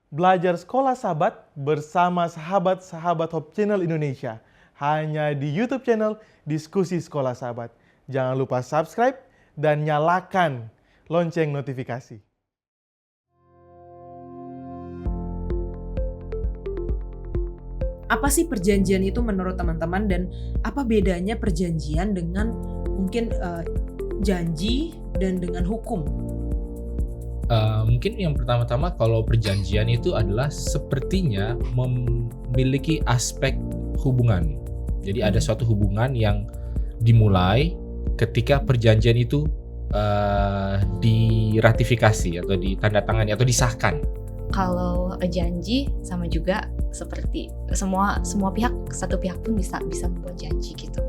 Belajar Sekolah Sahabat bersama sahabat-sahabat Hope Channel Indonesia. Hanya di YouTube channel Diskusi Sekolah Sahabat. Jangan lupa subscribe dan nyalakan lonceng notifikasi. Apa sih perjanjian itu menurut teman-teman, dan apa bedanya perjanjian dengan mungkin janji dan dengan hukum? Mungkin yang pertama-tama kalau perjanjian itu adalah sepertinya memiliki aspek hubungan. Jadi ada suatu hubungan yang dimulai ketika perjanjian itu diratifikasi atau ditandatangani atau disahkan. Kalau janji sama juga seperti semua pihak, satu pihak pun bisa membuat janji gitu.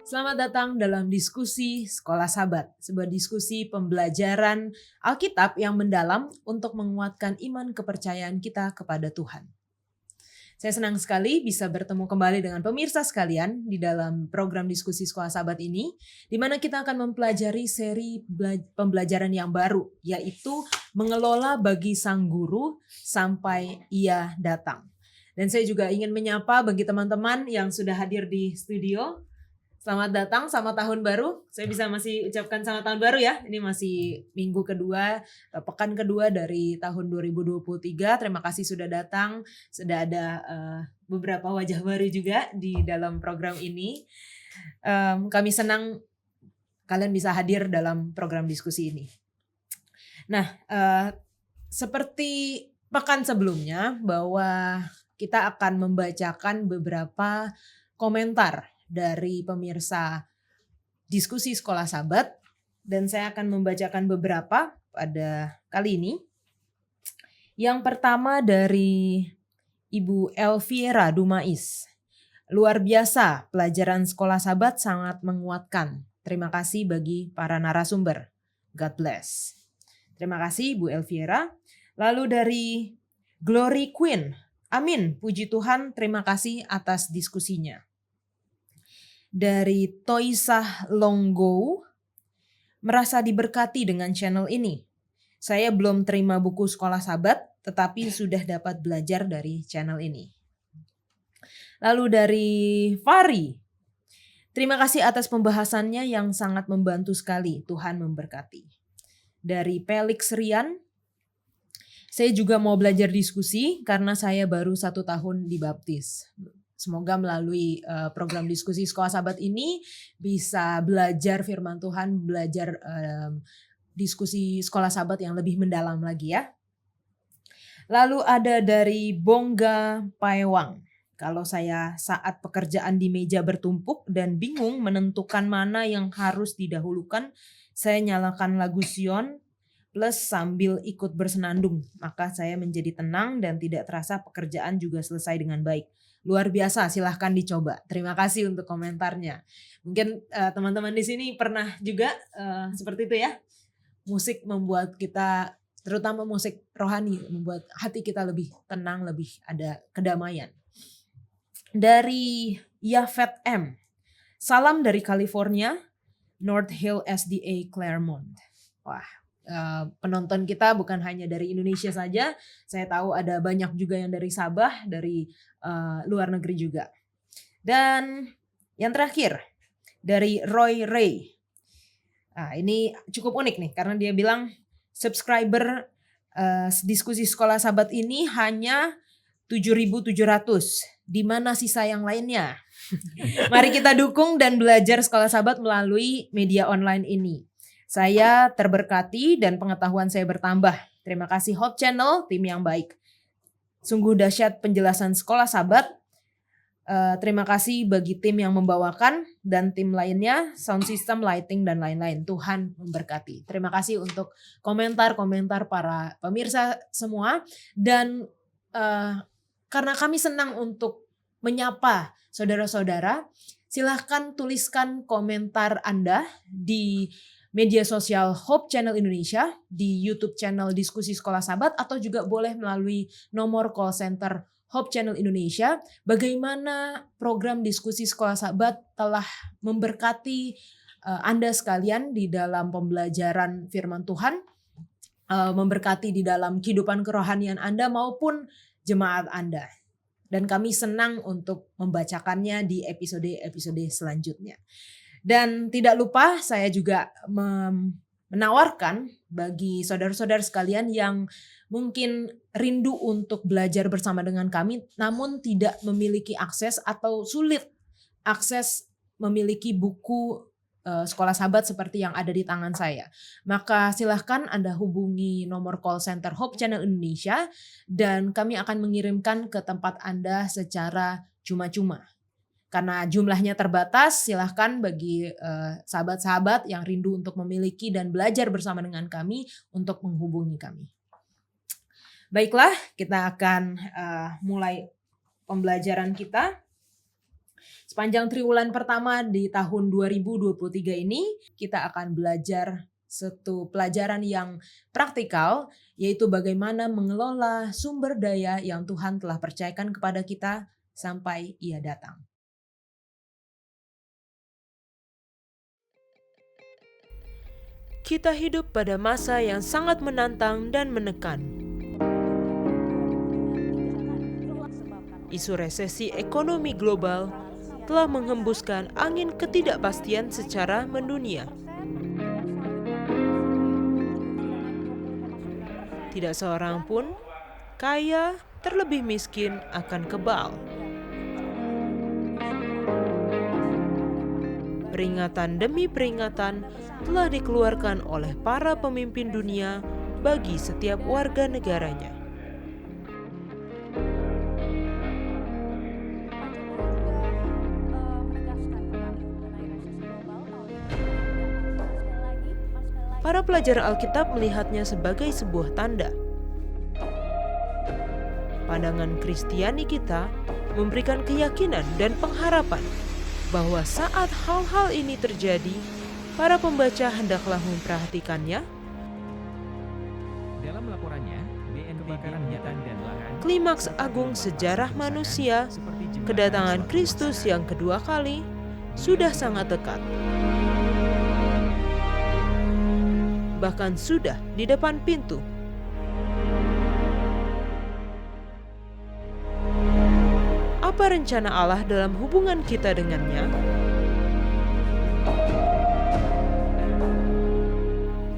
Selamat datang dalam Diskusi Sekolah Sahabat, sebuah diskusi pembelajaran Alkitab yang mendalam untuk menguatkan iman kepercayaan kita kepada Tuhan. Saya senang sekali bisa bertemu kembali dengan pemirsa sekalian di dalam program Diskusi Sekolah Sahabat ini, di mana kita akan mempelajari seri pembelajaran yang baru, yaitu mengelola bagi sang guru sampai ia datang. Dan saya juga ingin menyapa bagi teman-teman yang sudah hadir di studio. Selamat datang, selamat tahun baru. Saya bisa masih ucapkan selamat tahun baru ya. Ini masih minggu kedua, pekan kedua dari tahun 2023. Terima kasih sudah datang. Sudah ada beberapa wajah baru juga di dalam program ini. Kami senang kalian bisa hadir dalam program diskusi ini. Nah, seperti pekan sebelumnya bahwa kita akan membacakan beberapa komentar dari pemirsa Diskusi Sekolah Sahabat, dan saya akan membacakan beberapa pada kali ini. Yang pertama dari Ibu Elviera Dumais. Luar biasa, pelajaran Sekolah Sahabat sangat menguatkan. Terima kasih bagi para narasumber. God bless. Terima kasih Ibu Elviera. Lalu dari Glory Queen. Amin, puji Tuhan, terima kasih atas diskusinya. Dari Toisah Longgo, merasa diberkati dengan channel ini. Saya belum terima buku Sekolah Sahabat, tetapi sudah dapat belajar dari channel ini. Lalu dari Fari, terima kasih atas pembahasannya yang sangat membantu sekali. Tuhan memberkati. Dari Felix Rian, saya juga mau belajar diskusi karena saya baru 1 tahun dibaptis. Semoga melalui program Diskusi Sekolah Sahabat ini bisa belajar firman Tuhan, belajar diskusi Sekolah Sahabat yang lebih mendalam lagi ya. Lalu ada dari Bongga Paewang. Kalau saya saat pekerjaan di meja bertumpuk dan bingung menentukan mana yang harus didahulukan, saya nyalakan lagu Sion plus sambil ikut bersenandung. Maka saya menjadi tenang dan tidak terasa pekerjaan juga selesai dengan baik. Luar biasa, silahkan dicoba. Terima kasih untuk komentarnya. Mungkin teman-teman di sini pernah juga seperti itu ya. Musik membuat kita, terutama musik rohani, membuat hati kita lebih tenang, lebih ada kedamaian. Dari Yafet M. Salam dari California, North Hill SDA Claremont. Wah, penonton kita bukan hanya dari Indonesia saja. Saya tahu ada banyak juga yang dari Sabah, dari luar negeri juga. Dan yang terakhir dari Roy Ray. Nah, ini cukup unik nih karena dia bilang subscriber Diskusi Sekolah Sahabat ini hanya 7.700. Di mana sisa yang lainnya? Mari kita dukung dan belajar Sekolah Sahabat melalui media online ini. Saya terberkati dan pengetahuan saya bertambah. Terima kasih Hope Channel, tim yang baik. Sungguh dahsyat penjelasan Sekolah Sahabat. Terima kasih bagi tim yang membawakan dan tim lainnya, sound system, lighting, dan lain-lain. Tuhan memberkati. Terima kasih untuk komentar-komentar para pemirsa semua. Dan karena kami senang untuk menyapa saudara-saudara, silahkan tuliskan komentar Anda di media sosial Hope Channel Indonesia, di YouTube channel Diskusi Sekolah Sahabat, atau juga boleh melalui nomor call center Hope Channel Indonesia. Bagaimana program Diskusi Sekolah Sahabat telah memberkati Anda sekalian di dalam pembelajaran firman Tuhan, memberkati di dalam kehidupan kerohanian Anda maupun jemaat Anda. Dan kami senang untuk membacakannya di episode-episode selanjutnya. Dan tidak lupa saya juga menawarkan bagi saudara-saudara sekalian yang mungkin rindu untuk belajar bersama dengan kami namun tidak memiliki akses atau sulit akses memiliki buku Sekolah Sahabat seperti yang ada di tangan saya. Maka silahkan Anda hubungi nomor call center Hope Channel Indonesia dan kami akan mengirimkan ke tempat Anda secara cuma-cuma. Karena jumlahnya terbatas, silahkan bagi sahabat-sahabat yang rindu untuk memiliki dan belajar bersama dengan kami untuk menghubungi kami. Baiklah, kita akan mulai pembelajaran kita. Sepanjang triwulan pertama di tahun 2023 ini, kita akan belajar satu pelajaran yang praktikal, yaitu bagaimana mengelola sumber daya yang Tuhan telah percayakan kepada kita sampai Ia datang. Kita hidup pada masa yang sangat menantang dan menekan. Isu resesi ekonomi global telah menghembuskan angin ketidakpastian secara mendunia. Tidak seorang pun, kaya terlebih miskin, akan kebal. Peringatan demi peringatan telah dikeluarkan oleh para pemimpin dunia bagi setiap warga negaranya. Para pelajar Alkitab melihatnya sebagai sebuah tanda. Pandangan Kristiani kita memberikan keyakinan dan pengharapan bahwa saat hal-hal ini terjadi, para pembaca hendaklah memperhatikannya. Dalam laporannya, BNPB hutan dan lahan, Klimaks agung sejarah manusia, kedatangan Kristus yang kedua kali, sudah sangat dekat. Bahkan sudah di depan pintu. Apa rencana Allah dalam hubungan kita dengannya?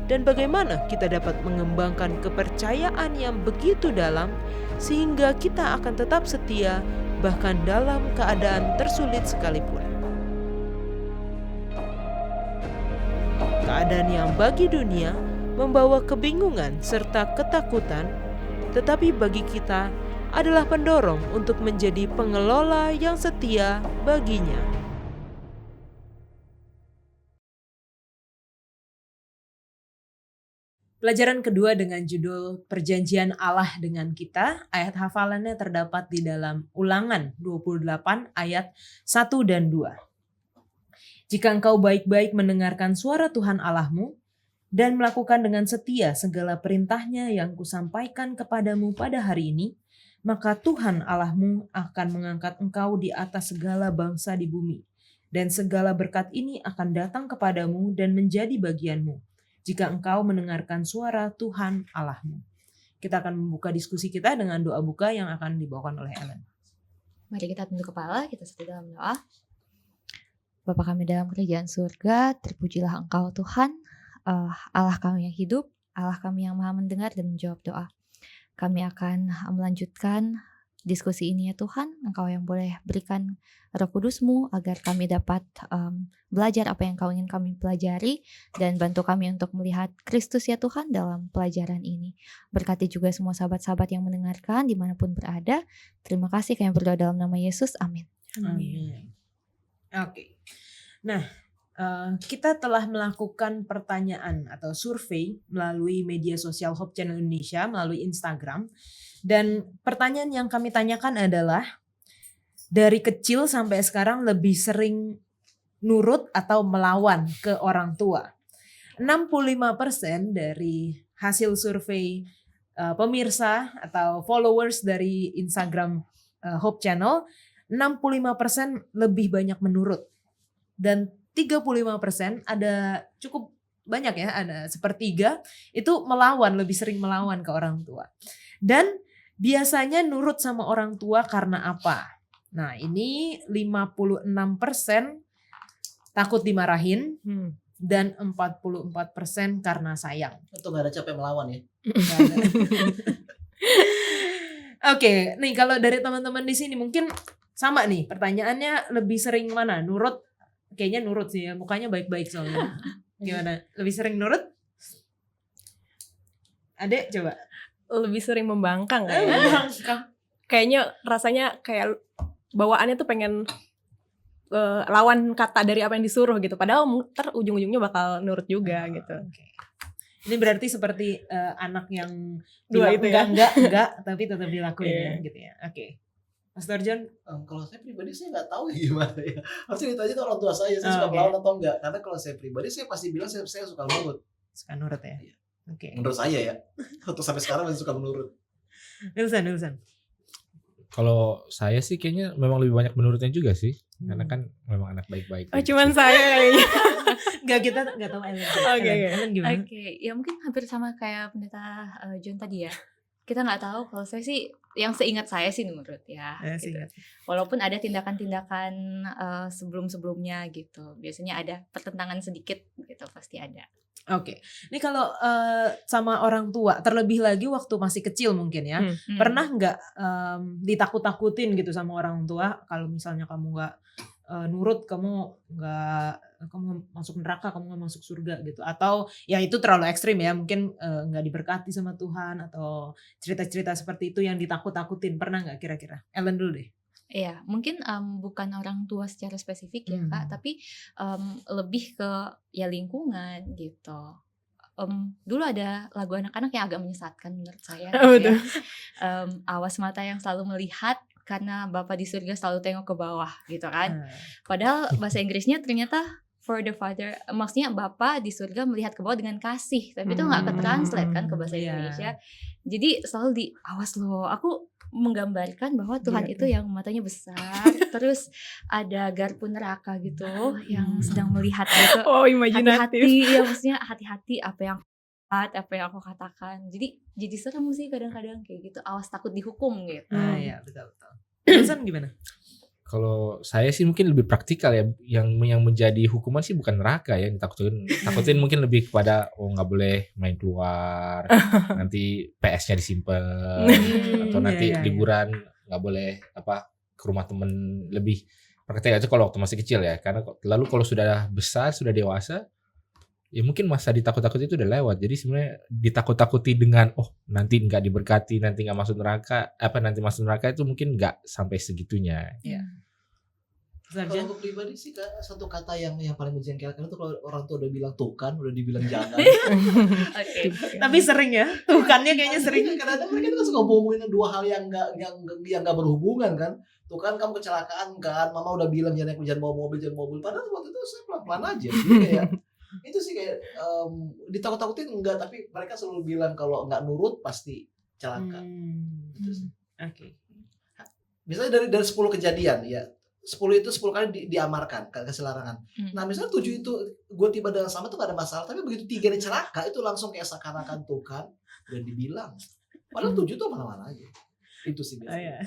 Dan bagaimana kita dapat mengembangkan kepercayaan yang begitu dalam sehingga kita akan tetap setia bahkan dalam keadaan tersulit sekalipun. Keadaan yang bagi dunia membawa kebingungan serta ketakutan, tetapi bagi kita adalah pendorong untuk menjadi pengelola yang setia baginya. Pelajaran kedua dengan judul Perjanjian Allah dengan kita, ayat hafalannya terdapat di dalam Ulangan 28 ayat 1 dan 2. Jika engkau baik-baik mendengarkan suara Tuhan Allahmu dan melakukan dengan setia segala perintahnya yang kusampaikan kepadamu pada hari ini, maka Tuhan Allahmu akan mengangkat engkau di atas segala bangsa di bumi. Dan segala berkat ini akan datang kepadamu dan menjadi bagianmu, jika engkau mendengarkan suara Tuhan Allahmu. Kita akan membuka diskusi kita dengan doa buka yang akan dibawakan oleh Ellen. Mari kita tunduk kepala, kita satu dalam doa. Bapa kami dalam kerajaan surga, terpujilah Engkau Tuhan, Allah kami yang hidup, Allah kami yang maha mendengar dan menjawab doa. Kami akan melanjutkan diskusi ini ya Tuhan, Engkau yang boleh berikan Roh Kudus-Mu agar kami dapat belajar apa yang Kau ingin kami pelajari dan bantu kami untuk melihat Kristus ya Tuhan dalam pelajaran ini. Berkati juga semua sahabat-sahabat yang mendengarkan dimanapun berada. Terima kasih kami berdoa dalam nama Yesus, amin. Amin. Oke. Nah, kita telah melakukan pertanyaan atau survei melalui media sosial Hope Channel Indonesia, melalui Instagram. Dan pertanyaan yang kami tanyakan adalah, dari kecil sampai sekarang lebih sering nurut atau melawan ke orang tua. 65% dari hasil survei pemirsa atau followers dari Instagram Hope Channel, 65% lebih banyak menurut. Dan 35% ada cukup banyak ya, ada sepertiga itu melawan, lebih sering melawan ke orang tua. Dan biasanya nurut sama orang tua karena apa? Nah, ini 56% takut dimarahin dan 44% karena sayang. Itu gak ada capek melawan ya. Nggak ada. Oke, nih kalau dari teman-teman di sini mungkin sama nih pertanyaannya, lebih sering mana? Nurut? Kayaknya nurut sih ya, mukanya baik-baik soalnya. Gimana? Lebih sering nurut? Adek coba. Lebih sering membangkang kayaknya. Kayaknya rasanya kayak bawaannya tuh pengen lawan kata dari apa yang disuruh gitu. Padahal ntar ujung-ujungnya bakal nurut juga gitu. Oke. Ini berarti seperti anak yang Dua bilang itu ya. enggak, tapi tetap dilakuin ya, gitu ya. Oke. Pastor John, Kalau saya pribadi saya nggak tahu gimana ya. Harusnya ditanya ke orang tua saya suka Oke. melawan atau enggak. Karena kalau saya pribadi saya pasti bilang saya suka menurut. suka nurut ya? Iya. Oke. Menurut saya ya. Untuk sampai sekarang masih suka menurut. Wilson. Kalau saya sih kayaknya memang lebih banyak menurutnya juga sih. Karena kan memang anak baik-baik. Oh, cuman saya kayaknya. Enggak, kita enggak tahu Ellen. Oke. Ellen gimana? Oke, ya mungkin hampir sama kayak pendeta John tadi ya. Kita nggak tahu, kalau saya sih, yang seingat saya sih nurut ya. Sih, Gitu. Walaupun ada tindakan-tindakan sebelum-sebelumnya gitu. Biasanya ada pertentangan sedikit gitu, pasti ada. Oke. Ini kalau sama orang tua, terlebih lagi waktu masih kecil mungkin ya. Pernah nggak ditakut-takutin gitu sama orang tua kalau misalnya kamu nggak nurut, kamu masuk neraka, kamu nggak masuk surga gitu? Atau ya itu terlalu ekstrim ya, mungkin nggak diberkati sama Tuhan, atau cerita-cerita seperti itu yang ditakut-takutin, pernah nggak kira-kira? Ellen dulu deh. Iya, mungkin bukan orang tua secara spesifik ya Kak, tapi lebih ke ya lingkungan gitu. Dulu ada lagu anak-anak yang agak menyesatkan menurut saya. Oh, gitu betul. ya. Awas mata yang selalu melihat karena Bapa di surga selalu tengok ke bawah gitu kan. Padahal bahasa Inggrisnya ternyata for the father, maksudnya Bapa di surga melihat ke bawah dengan kasih, tapi itu nggak ke-translate kan ke bahasa Iya. Indonesia. Jadi selalu di awas loh, aku menggambarkan bahwa Tuhan Iya. itu yang matanya besar, terus ada garpu neraka gitu yang sedang melihat gitu. Oh, imajinatif. Hati-hati, ya maksudnya hati-hati apa yang aku katakan. Jadi serem sih kadang-kadang kayak gitu. Awas takut dihukum gitu. Iya, betul. Wilson gimana? Kalau saya sih mungkin lebih praktikal ya, yang menjadi hukuman sih bukan neraka ya, yang takutin mungkin lebih kepada nggak boleh main keluar, nanti PS-nya disimpan, atau nanti Iya. liburan nggak boleh ke rumah temen, lebih praktikal aja kalau waktu masih kecil ya. Karena lalu kalau sudah besar, sudah dewasa, ya mungkin masa ditakut-takuti itu udah lewat. Jadi sebenarnya ditakut-takuti dengan nanti nggak diberkati, nanti nggak masuk neraka, nanti masuk neraka itu mungkin nggak sampai segitunya. Kalau aku pribadi sih satu kata yang paling menjengkelkan itu kalau orang tua udah bilang tuh kan, udah dibilang jangan. Oke. Tapi sering ya, tukannya kayaknya sering. Kadang-kadang mereka tuh suka ngomongin dua hal yang nggak berhubungan kan. Tuh kan kamu kecelakaan kan, mama udah bilang jangan bawa mobil. Padahal waktu itu saya pelan-pelan aja. Jadi kayak itu sih kayak ditakut-takutin enggak, tapi mereka selalu bilang kalau nggak nurut pasti celaka. Gitu sih. Oke. Misalnya dari 10 kejadian ya, 10 kali diamarkan kasih larangan. Nah misalnya 7 itu gue tiba dengan sama tuh gak ada masalah, tapi begitu 3 ini celaka itu langsung kayak seakan-akan tuh kan udah dibilang. Padahal 7 tuh mana-mana aja. Itu sih biasanya.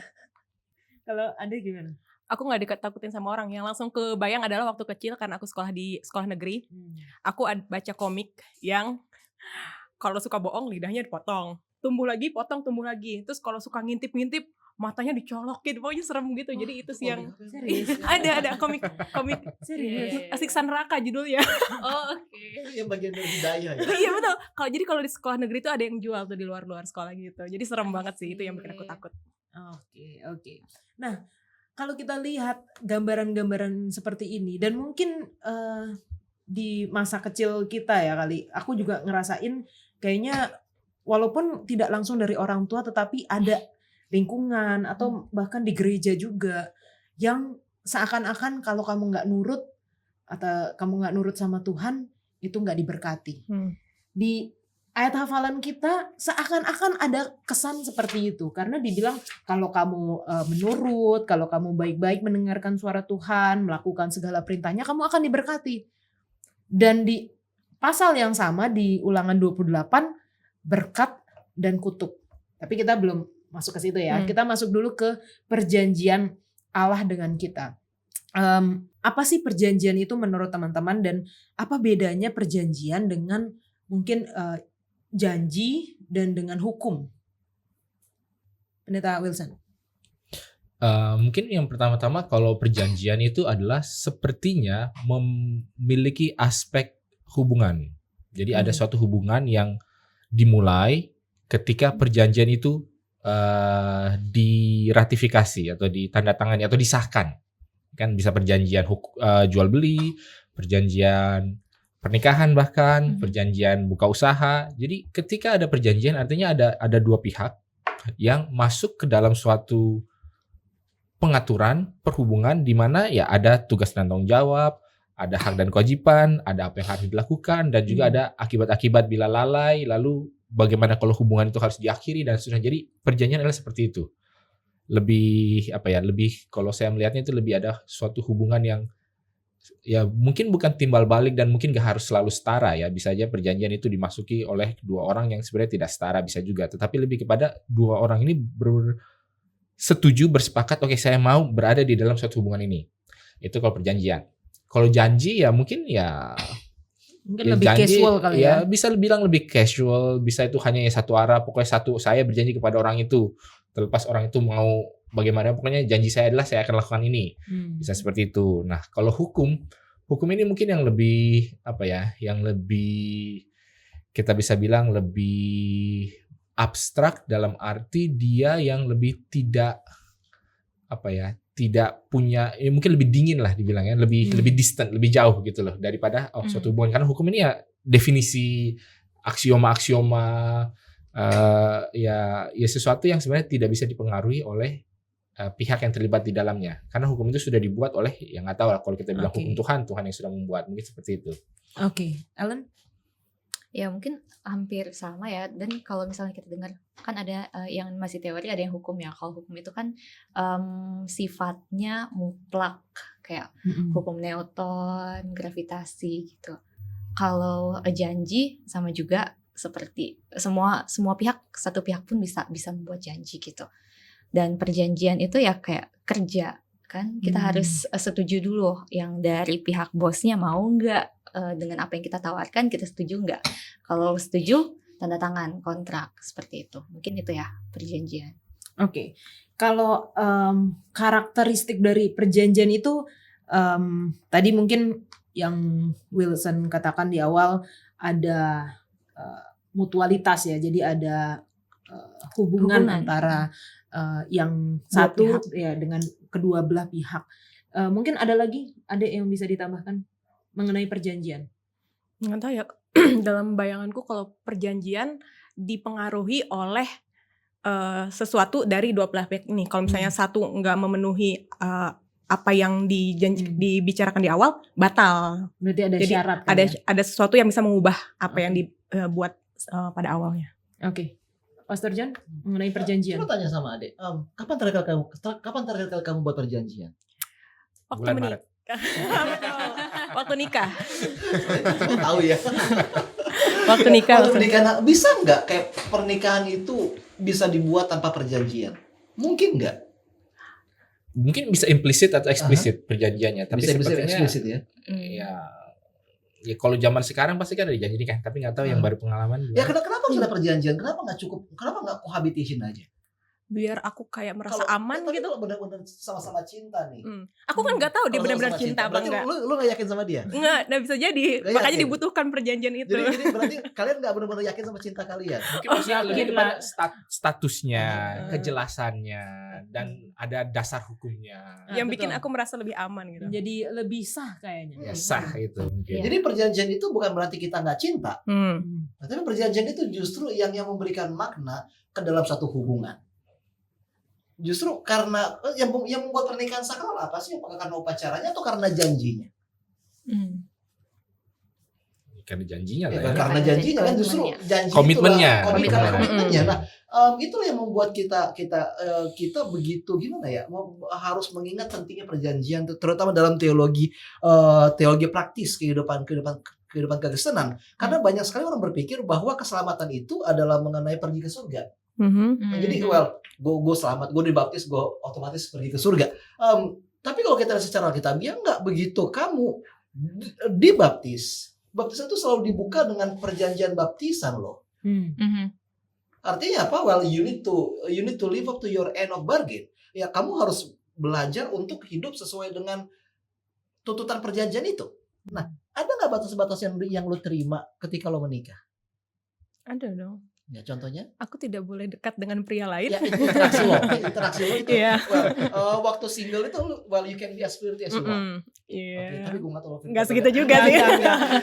Kalau Ade gimana? Aku nggak ditakutin sama orang. Yang langsung kebayang adalah waktu kecil karena aku sekolah di sekolah negeri. Aku baca komik yang kalau suka bohong lidahnya dipotong, tumbuh lagi, potong, tumbuh lagi. Terus kalau suka ngintip-ngintip matanya dicolokin, pokoknya serem gitu. Jadi itu sih yang Serius? ada komik Serius. Siksa Neraka judulnya. Oh, oke. Itu yang bagian dari hidayah ya. Iya betul. Kalau di sekolah negeri itu ada yang jual tuh di luar sekolah gitu. Jadi serem banget sih, itu yang bikin aku takut. Oke. Nah, kalau kita lihat gambaran-gambaran seperti ini dan mungkin di masa kecil kita ya kali, aku juga ngerasain kayaknya walaupun tidak langsung dari orang tua tetapi ada lingkungan atau bahkan di gereja juga yang seakan-akan kalau kamu nggak nurut atau kamu nggak nurut sama Tuhan itu nggak diberkati. Di ayat hafalan kita seakan-akan ada kesan seperti itu karena dibilang kalau kamu menurut, kalau kamu baik-baik mendengarkan suara Tuhan, melakukan segala perintahnya, kamu akan diberkati. Dan di pasal yang sama di Ulangan 28 berkat dan kutuk. Tapi kita belum masuk ke situ ya. Kita masuk dulu ke perjanjian Allah dengan kita. Apa sih perjanjian itu menurut teman-teman dan apa bedanya perjanjian dengan mungkin janji dan dengan hukum? Pendeta Wilson. Mungkin yang pertama-tama kalau perjanjian itu adalah sepertinya memiliki aspek hubungan. Jadi ada suatu hubungan yang dimulai ketika perjanjian itu diratifikasi atau ditandatangani atau disahkan. Kan bisa perjanjian jual beli, perjanjian pernikahan bahkan, perjanjian buka usaha. Jadi ketika ada perjanjian artinya ada dua pihak yang masuk ke dalam suatu pengaturan perhubungan di mana ya ada tugas dan tanggung jawab, ada hak dan kewajiban, ada apa yang harus dilakukan dan juga ada akibat-akibat bila lalai, lalu bagaimana kalau hubungan itu harus diakhiri dan seterusnya. Jadi perjanjian adalah seperti itu. Lebih kalau saya melihatnya itu lebih ada suatu hubungan yang ya mungkin bukan timbal balik dan mungkin gak harus selalu setara ya. Bisa aja perjanjian itu dimasuki oleh dua orang yang sebenarnya tidak setara, bisa juga. Tetapi lebih kepada dua orang ini setuju, bersepakat, oke saya mau berada di dalam suatu hubungan ini. Itu kalau perjanjian. Kalau janji ya mungkin ya mungkin lebih casual kali ya. Bisa bilang lebih casual, bisa itu hanya satu arah, pokoknya saya berjanji kepada orang itu. Terlepas orang itu mau bagaimana, pokoknya janji saya adalah saya akan lakukan ini. Bisa seperti itu. Nah, kalau hukum ini mungkin yang lebih yang lebih kita bisa bilang lebih abstrak dalam arti dia yang lebih tidak punya mungkin lebih dingin lah dibilangnya, lebih distant, lebih jauh gitu loh daripada suatu hubungan. Karena hukum ini ya definisi aksioma-aksioma ya sesuatu yang sebenarnya tidak bisa dipengaruhi oleh pihak yang terlibat di dalamnya. Karena hukum itu sudah dibuat oleh yang nggak tahu lah kalau kita bilang hukum Tuhan yang sudah membuat, mungkin seperti itu. Oke, Ellen? Ya mungkin hampir sama ya. Dan kalau misalnya kita dengar kan ada yang masih teori, ada yang hukum ya. Kalau hukum itu kan sifatnya mutlak kayak hukum Newton, gravitasi gitu. Kalau janji sama juga seperti semua pihak, satu pihak pun bisa membuat janji gitu. Dan perjanjian itu ya kayak kerja kan, kita harus setuju dulu yang dari pihak bosnya mau nggak dengan apa yang kita tawarkan, kita setuju nggak. Kalau setuju tanda tangan kontrak seperti itu. Mungkin itu ya perjanjian. Oke. Kalau karakteristik dari perjanjian itu tadi mungkin yang Wilson katakan di awal ada mutualitas ya. Jadi ada hubungan antara yang satu ya dengan kedua belah pihak. Mungkin ada lagi yang bisa ditambahkan mengenai perjanjian? Nggak tahu ya. Dalam bayanganku kalau perjanjian dipengaruhi oleh sesuatu dari dua belah pihak ini. Kalau misalnya satu nggak memenuhi apa yang dibicarakan di awal, batal. Berarti ada jadi syarat kan ada sesuatu yang bisa mengubah apa yang dibuat pada awalnya. Oke. Pastor John mengenai perjanjian. Coba tanya sama Adek, kapan terakhir kali kamu buat perjanjian? Waktu Bulan menikah. Waktu nikah. Tahu ya. Waktu nikah. Nah, bisa nggak kayak pernikahan itu bisa dibuat tanpa perjanjian? Mungkin nggak? Mungkin bisa implisit atau eksplisit perjanjiannya, tapi Bisa sepertinya eksplisit ya. Ya kalau zaman sekarang pasti kan ada janji nikah, tapi nggak tahu yang baru pengalaman. Ya kenapa harus ada perjanjian? Kenapa nggak cukup? Kenapa nggak cohabitation aja? biar aku kayak merasa Kalau- aman tapi gitu. kalau benar-benar sama-sama cinta nih. Aku kan nggak tahu dia Kalau benar-benar sama-sama cinta apa berarti enggak. lu nggak yakin sama dia? Enggak, nggak bisa jadi. Nggak Makanya yakin. dibutuhkan perjanjian itu. Jadi berarti kalian nggak benar-benar yakin sama cinta kalian. Mungkin maksudnya lebih yakin kepada lah. statusnya, Ah. kejelasannya, dan ada dasar hukumnya. yang betul. bikin aku merasa lebih aman gitu. Jadi lebih sah kayaknya. Ya sah itu mungkin. Iya. Jadi perjanjian itu bukan berarti kita nggak cinta, Hmm. tapi perjanjian itu justru yang memberikan makna ke dalam satu hubungan. Justru karena yang membuat pernikahan sakral apa sih? Apakah karena upacaranya atau karena janjinya? Karena janjinya Ya, lah ya. karena janjinya kan justru Komitmennya. janji Komitmennya. itulah, Komitmennya. komitmennya. Nah, itulah yang membuat kita begitu gimana ya, harus mengingat pentingnya perjanjian, terutama dalam teologi praktis kehidupan kekristenan. Karena banyak sekali orang berpikir bahwa keselamatan itu adalah mengenai pergi ke surga. Jadi gue selamat, gue dibaptis, gue otomatis pergi ke surga. Tapi kalau kita lihat secara alkitabiah enggak begitu. Kamu dibaptis, baptisan itu selalu dibuka dengan perjanjian baptisan loh. Artinya apa? Well, you need to live up to your end of bargain. Ya, kamu harus belajar untuk hidup sesuai dengan tuntutan perjanjian itu. Nah, ada nggak batas-batas yang lo terima ketika lo menikah? Ada dong. Ya, contohnya? Aku tidak boleh dekat dengan pria lain. Ya, itu interaksi lo. Interaksi lo itu. Iya. Waktu single itu, well, you can be as flirty as you want. Iya. Oke, tapi gue nggak tahu. Nggak segitu juga sih.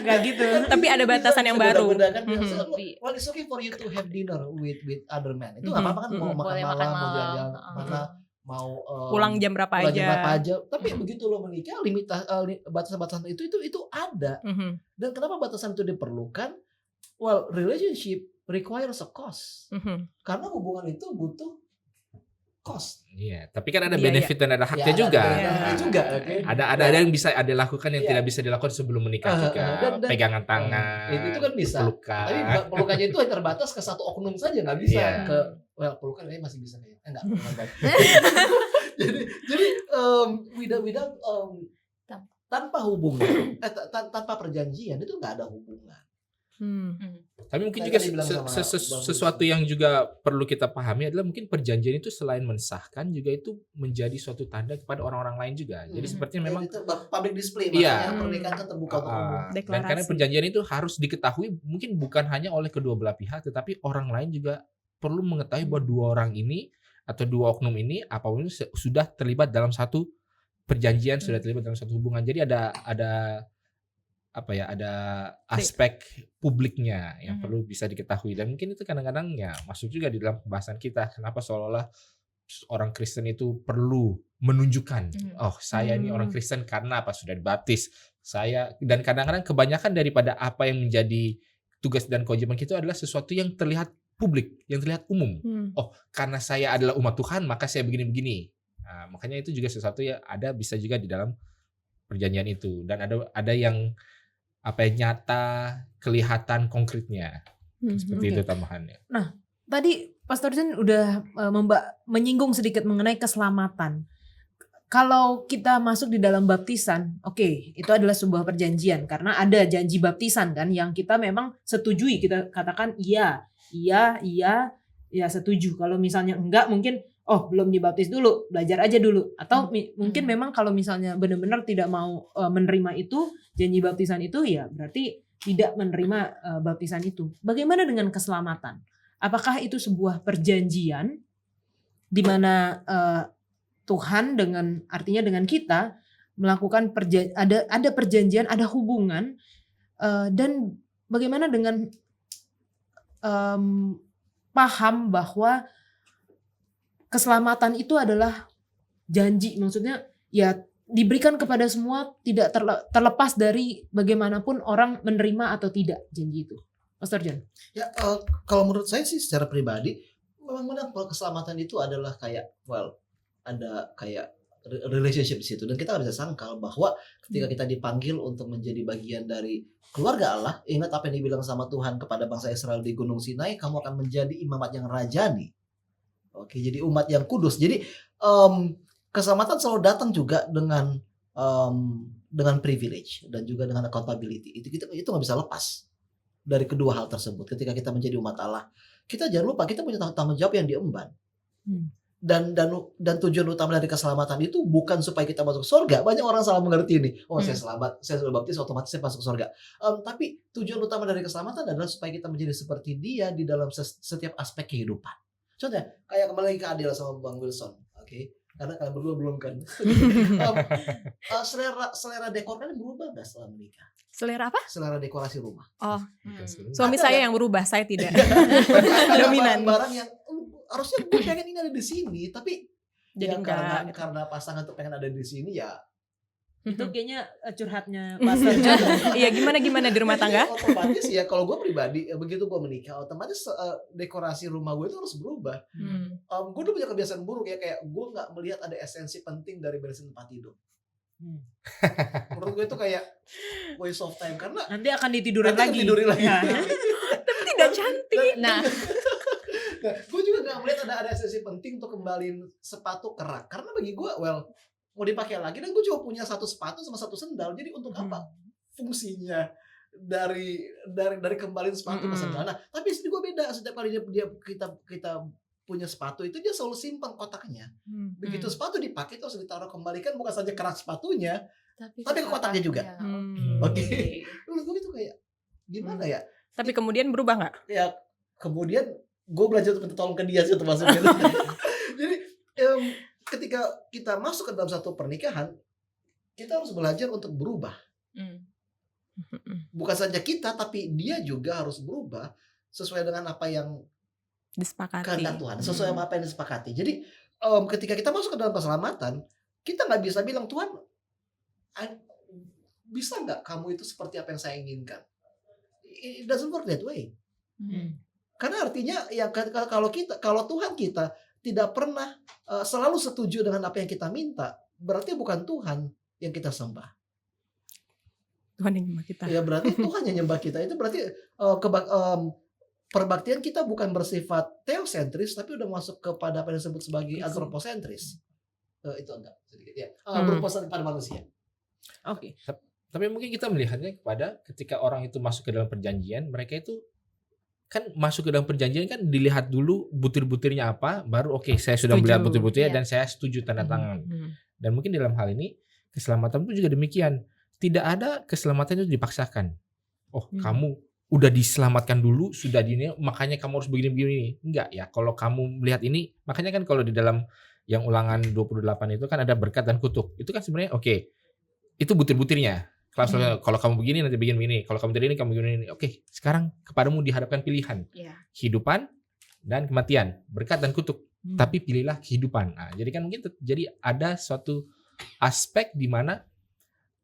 Nggak gitu. Tapi ada batasan yang baru. Beda-beda kan. Mhm. Biasa, well, it's okay for you to have dinner with other men. Itu nggak Mhm. apa-apa kan, mau makan Boleh malam, makan mau malam. jalan-jalan Heeh. mana, mau Pulang jam berapa pulang aja. jam berapa aja. Tapi begitu lo menikah, batasan-batasan itu ada. Mhm. Dan kenapa batasan itu diperlukan? Well, relationship requires a cost. Mhm. Karena hubungan itu butuh cost. Iya, tapi kan ada Iya, benefit dan ada haknya Ya, juga. ada Iya. benefit juga, oke. Ada yang bisa ada lakukan yang Iya. tidak bisa dilakukan sebelum menikah juga. Dan- Pegangan tangan. itu kan bisa. Pelukan. Tapi pelukannya itu hanya terbatas ke satu oknum saja, nggak bisa Iya. ke pelukan kayaknya masih bisa nih. Enggak. jadi without tanpa hubungan, tanpa perjanjian itu nggak ada hubungan. Tapi mungkin Saya juga tadi bilang sama Bang sesuatu yang juga perlu kita pahami adalah mungkin perjanjian itu selain mensahkan juga itu menjadi suatu tanda kepada orang-orang lain juga. Jadi sepertinya memang itu public display, Iya. makanya pernikahan kan terbuka untuk umum. dan Deklarasi. karena perjanjian itu harus diketahui mungkin bukan hanya oleh kedua belah pihak tetapi orang lain juga perlu mengetahui bahwa dua orang ini atau dua oknum ini apapun sudah terlibat dalam satu perjanjian, sudah terlibat dalam satu hubungan. Jadi ada aspek publiknya yang perlu bisa diketahui, dan mungkin itu kadang-kadang ya masuk juga di dalam pembahasan kita kenapa seolah-olah orang Kristen itu perlu menunjukkan oh saya ini orang Kristen karena apa, sudah dibaptis saya, dan kadang-kadang kebanyakan daripada apa yang menjadi tugas dan kewajiban kita adalah sesuatu yang terlihat publik, yang terlihat umum. Oh, karena saya adalah umat Tuhan maka saya begini-begini. Nah, makanya itu juga sesuatu yang ada bisa juga di dalam perjanjian itu, dan ada yang nyata, kelihatan konkretnya. Seperti itu tambahannya. Tadi Pastor John udah menyinggung sedikit mengenai keselamatan. Kalau kita masuk di dalam baptisan, oke, itu adalah sebuah perjanjian karena ada janji baptisan kan yang kita memang setujui, kita katakan iya, setuju. Kalau misalnya enggak, mungkin belum dibaptis dulu, belajar aja dulu. Atau mungkin memang kalau misalnya benar-benar tidak mau menerima itu, janji baptisan itu, ya berarti tidak menerima baptisan itu. Bagaimana dengan keselamatan? Apakah itu sebuah perjanjian di mana Tuhan artinya dengan kita melakukan ada perjanjian, ada hubungan, dan bagaimana dengan paham bahwa keselamatan itu adalah janji, maksudnya ya diberikan kepada semua, tidak terlepas dari bagaimanapun orang menerima atau tidak janji itu. Pastor John. Ya, kalau menurut saya sih secara pribadi memang benar kalau keselamatan itu adalah kayak ada kayak relationship di situ, dan kita nggak bisa sangkal bahwa ketika kita dipanggil untuk menjadi bagian dari keluarga Allah, ingat apa yang dibilang sama Tuhan kepada bangsa Israel di Gunung Sinai, kamu akan menjadi imamat yang rajani. Oke, jadi umat yang kudus. Jadi keselamatan selalu datang juga dengan privilege dan juga dengan accountability. Itu nggak bisa lepas dari kedua hal tersebut. Ketika kita menjadi umat Allah, kita jangan lupa kita punya tanggung jawab yang diemban. dan tujuan utama dari keselamatan itu bukan supaya kita masuk surga. Banyak orang salah mengerti ini. Oh, saya selamat, saya sudah baptis, otomatis saya masuk surga. Tapi tujuan utama dari keselamatan adalah supaya kita menjadi seperti Dia di dalam setiap aspek kehidupan. Contohnya, kayak kembali lagi ke Adela sama Bang Wilson, oke? Karena kalian berdua belum kan. Selera dekor kalian berubah nggak setelah menikah? Selera apa? Selera dekorasi rumah. Oh, Suami suami Ada saya nggak? yang berubah, saya tidak. Ada Dominan. barang-barang yang harusnya gue pengen ini ada di sini, tapi Jadi ya enggak. karena pasangan tuh pengen ada di sini ya. Itu kayaknya curhatnya Pastor John. Iya, gimana di rumah tangga? Jadi otomatis ya kalau gue pribadi begitu gue menikah otomatis dekorasi rumah gue itu harus berubah. Gue udah punya kebiasaan buruk ya, kayak gue nggak melihat ada esensi penting dari beresin tempat tidur. Menurut gue itu kayak waste of time karena Nanti akan ditidurin nanti lagi. tidurin lagi. Ya. Tidak cantik. Nah, Nah, gue juga gak melihat ada esensi penting untuk kembaliin sepatu ke rak. Karena bagi gue, mau dipakai lagi. Dan gue cuma punya satu sepatu sama satu sendal. Jadi untuk apa fungsinya dari kembaliin sepatu ke sendal? Nah, tapi di gue beda. Setiap kali kita punya sepatu itu dia selalu simpan kotaknya. Begitu sepatu dipakai terus ditaruh kembalikan bukan saja kerak sepatunya, tapi ke kotaknya juga. Oke. Menurut gue itu kayak gimana ya? Tapi kemudian berubah nggak? Ya kemudian gue belajar untuk minta tolong ke dia sih untuk masuk gitu. Jadi ketika kita masuk ke dalam satu pernikahan, kita harus belajar untuk berubah. Bukan saja kita, tapi dia juga harus berubah sesuai dengan apa yang Disepakati. kehendak Tuhan, sesuai sama apa yang disepakati. Jadi ketika kita masuk ke dalam keselamatan, kita nggak bisa bilang Tuhan, bisa nggak kamu itu seperti apa yang saya inginkan? It doesn't work that way. Karena artinya ya kalau Tuhan kita tidak pernah selalu setuju dengan apa yang kita minta, berarti bukan Tuhan yang kita sembah. Tuhan yang nyembah kita. Ya berarti Tuhan yang nyembah kita. Itu berarti perbaktian kita bukan bersifat teosentris, tapi udah masuk kepada apa yang disebut sebagai antroposentris. Itu enggak sedikit ya. Berpuasa pada manusia. Oke. Tapi mungkin kita melihatnya kepada ketika orang itu masuk ke dalam perjanjian, mereka itu kan masuk ke dalam perjanjian kan dilihat dulu butir-butirnya apa, baru oke, saya sudah Setuju. melihat butir-butirnya Iya. dan saya setuju tanda tangan. Dan mungkin dalam hal ini keselamatan pun juga demikian. Tidak ada keselamatan itu dipaksakan. Oh, kamu udah diselamatkan dulu, sudah ini, makanya kamu harus begini-begini. Enggak ya, kalau kamu melihat ini, makanya kan kalau di dalam yang Ulangan 28 itu kan ada berkat dan kutuk. Itu kan sebenarnya oke, itu butir-butirnya. Kalau kamu begini nanti begini, kalau kamu begini kamu begini. Oke, sekarang kepadamu dihadapkan pilihan. Kehidupan dan kematian, berkat dan kutuk. Tapi pilihlah kehidupan. Nah, jadi kan mungkin jadi ada suatu aspek di mana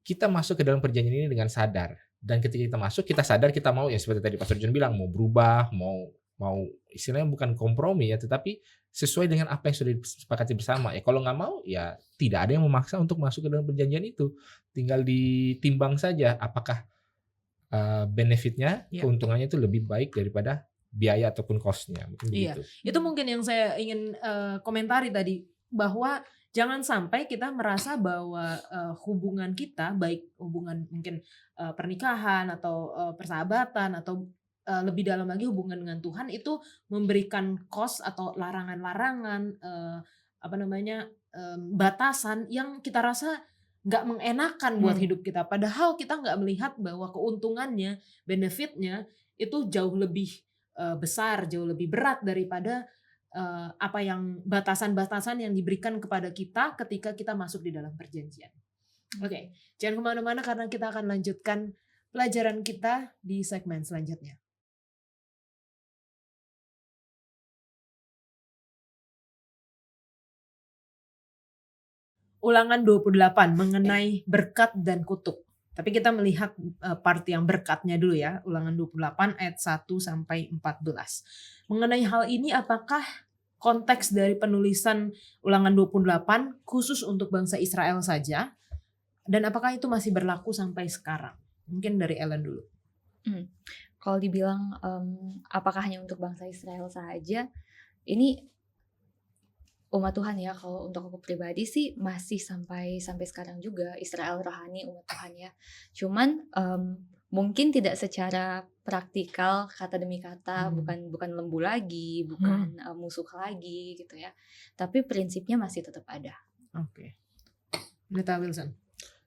kita masuk ke dalam perjanjian ini dengan sadar. Dan ketika kita masuk, kita sadar kita mau ya seperti tadi Pastor John bilang, mau berubah, mau istilahnya bukan kompromi ya, tetapi sesuai dengan apa yang sudah disepakati bersama. Ya kalau nggak mau ya tidak ada yang memaksa untuk masuk ke dalam perjanjian itu. Tinggal ditimbang saja apakah benefitnya, keuntungannya itu lebih baik daripada biaya ataupun cost-nya. Mungkin begitu. Itu mungkin yang saya ingin komentari tadi, bahwa jangan sampai kita merasa bahwa hubungan kita, baik hubungan mungkin pernikahan atau persahabatan atau lebih dalam lagi hubungan dengan Tuhan, itu memberikan cost atau larangan-larangan, batasan yang kita rasa nggak mengenakan buat hidup kita. Padahal kita nggak melihat bahwa keuntungannya, benefitnya itu jauh lebih besar, jauh lebih berat daripada apa yang batasan-batasan yang diberikan kepada kita ketika kita masuk di dalam perjanjian. Oke, jangan kemana-mana karena kita akan lanjutkan pelajaran kita di segmen selanjutnya. Ulangan 28 mengenai berkat dan kutuk. Tapi kita melihat part yang berkatnya dulu ya. Ulangan 28 ayat 1 sampai 14. Mengenai hal ini, apakah konteks dari penulisan Ulangan 28 khusus untuk bangsa Israel saja? Dan apakah itu masih berlaku sampai sekarang? Mungkin dari Ellen dulu. Kalau dibilang apakah hanya untuk bangsa Israel saja, ini umat Tuhan ya. Kalau untuk aku pribadi sih masih sampai sekarang juga Israel rohani, umat Tuhan ya. Cuman mungkin tidak secara praktikal kata demi kata, Hmm. bukan lembu lagi, bukan musuh lagi gitu ya. Tapi prinsipnya masih tetap ada. Oke. Pendeta Wilson.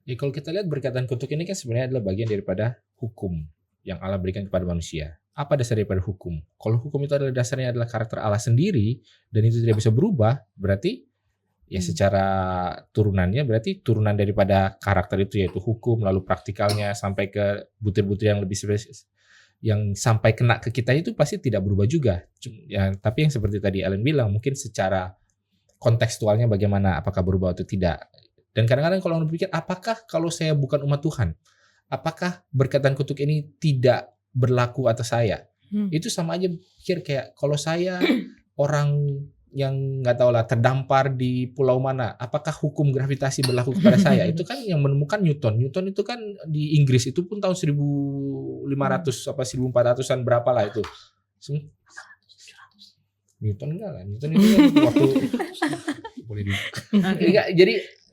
Ya kalau kita lihat berkat dan kutuk ini kan sebenarnya adalah bagian daripada hukum yang Allah berikan kepada manusia. Apa dasar daripada hukum? Kalau hukum itu adalah dasarnya adalah karakter Allah sendiri dan itu tidak bisa berubah, berarti ya secara turunannya berarti turunan daripada karakter itu yaitu hukum, lalu praktikalnya sampai ke butir-butir yang lebih spesies yang sampai kena ke kita itu pasti tidak berubah juga. Ya, tapi yang seperti tadi Ellen bilang mungkin secara kontekstualnya bagaimana, apakah berubah atau tidak. Dan kadang-kadang kalau orang berpikir, apakah kalau saya bukan umat Tuhan, apakah berkat dan kutuk ini tidak berlaku atas saya? Itu sama aja pikir kayak kalau saya orang yang nggak tahu lah terdampar di pulau mana, apakah hukum gravitasi berlaku kepada saya? Itu kan yang menemukan Newton. Newton itu kan di Inggris itu pun tahun 1500 apa 1400-an berapa lah itu. Newton enggak lah. Newton itu kan waktu boleh di. Enggak,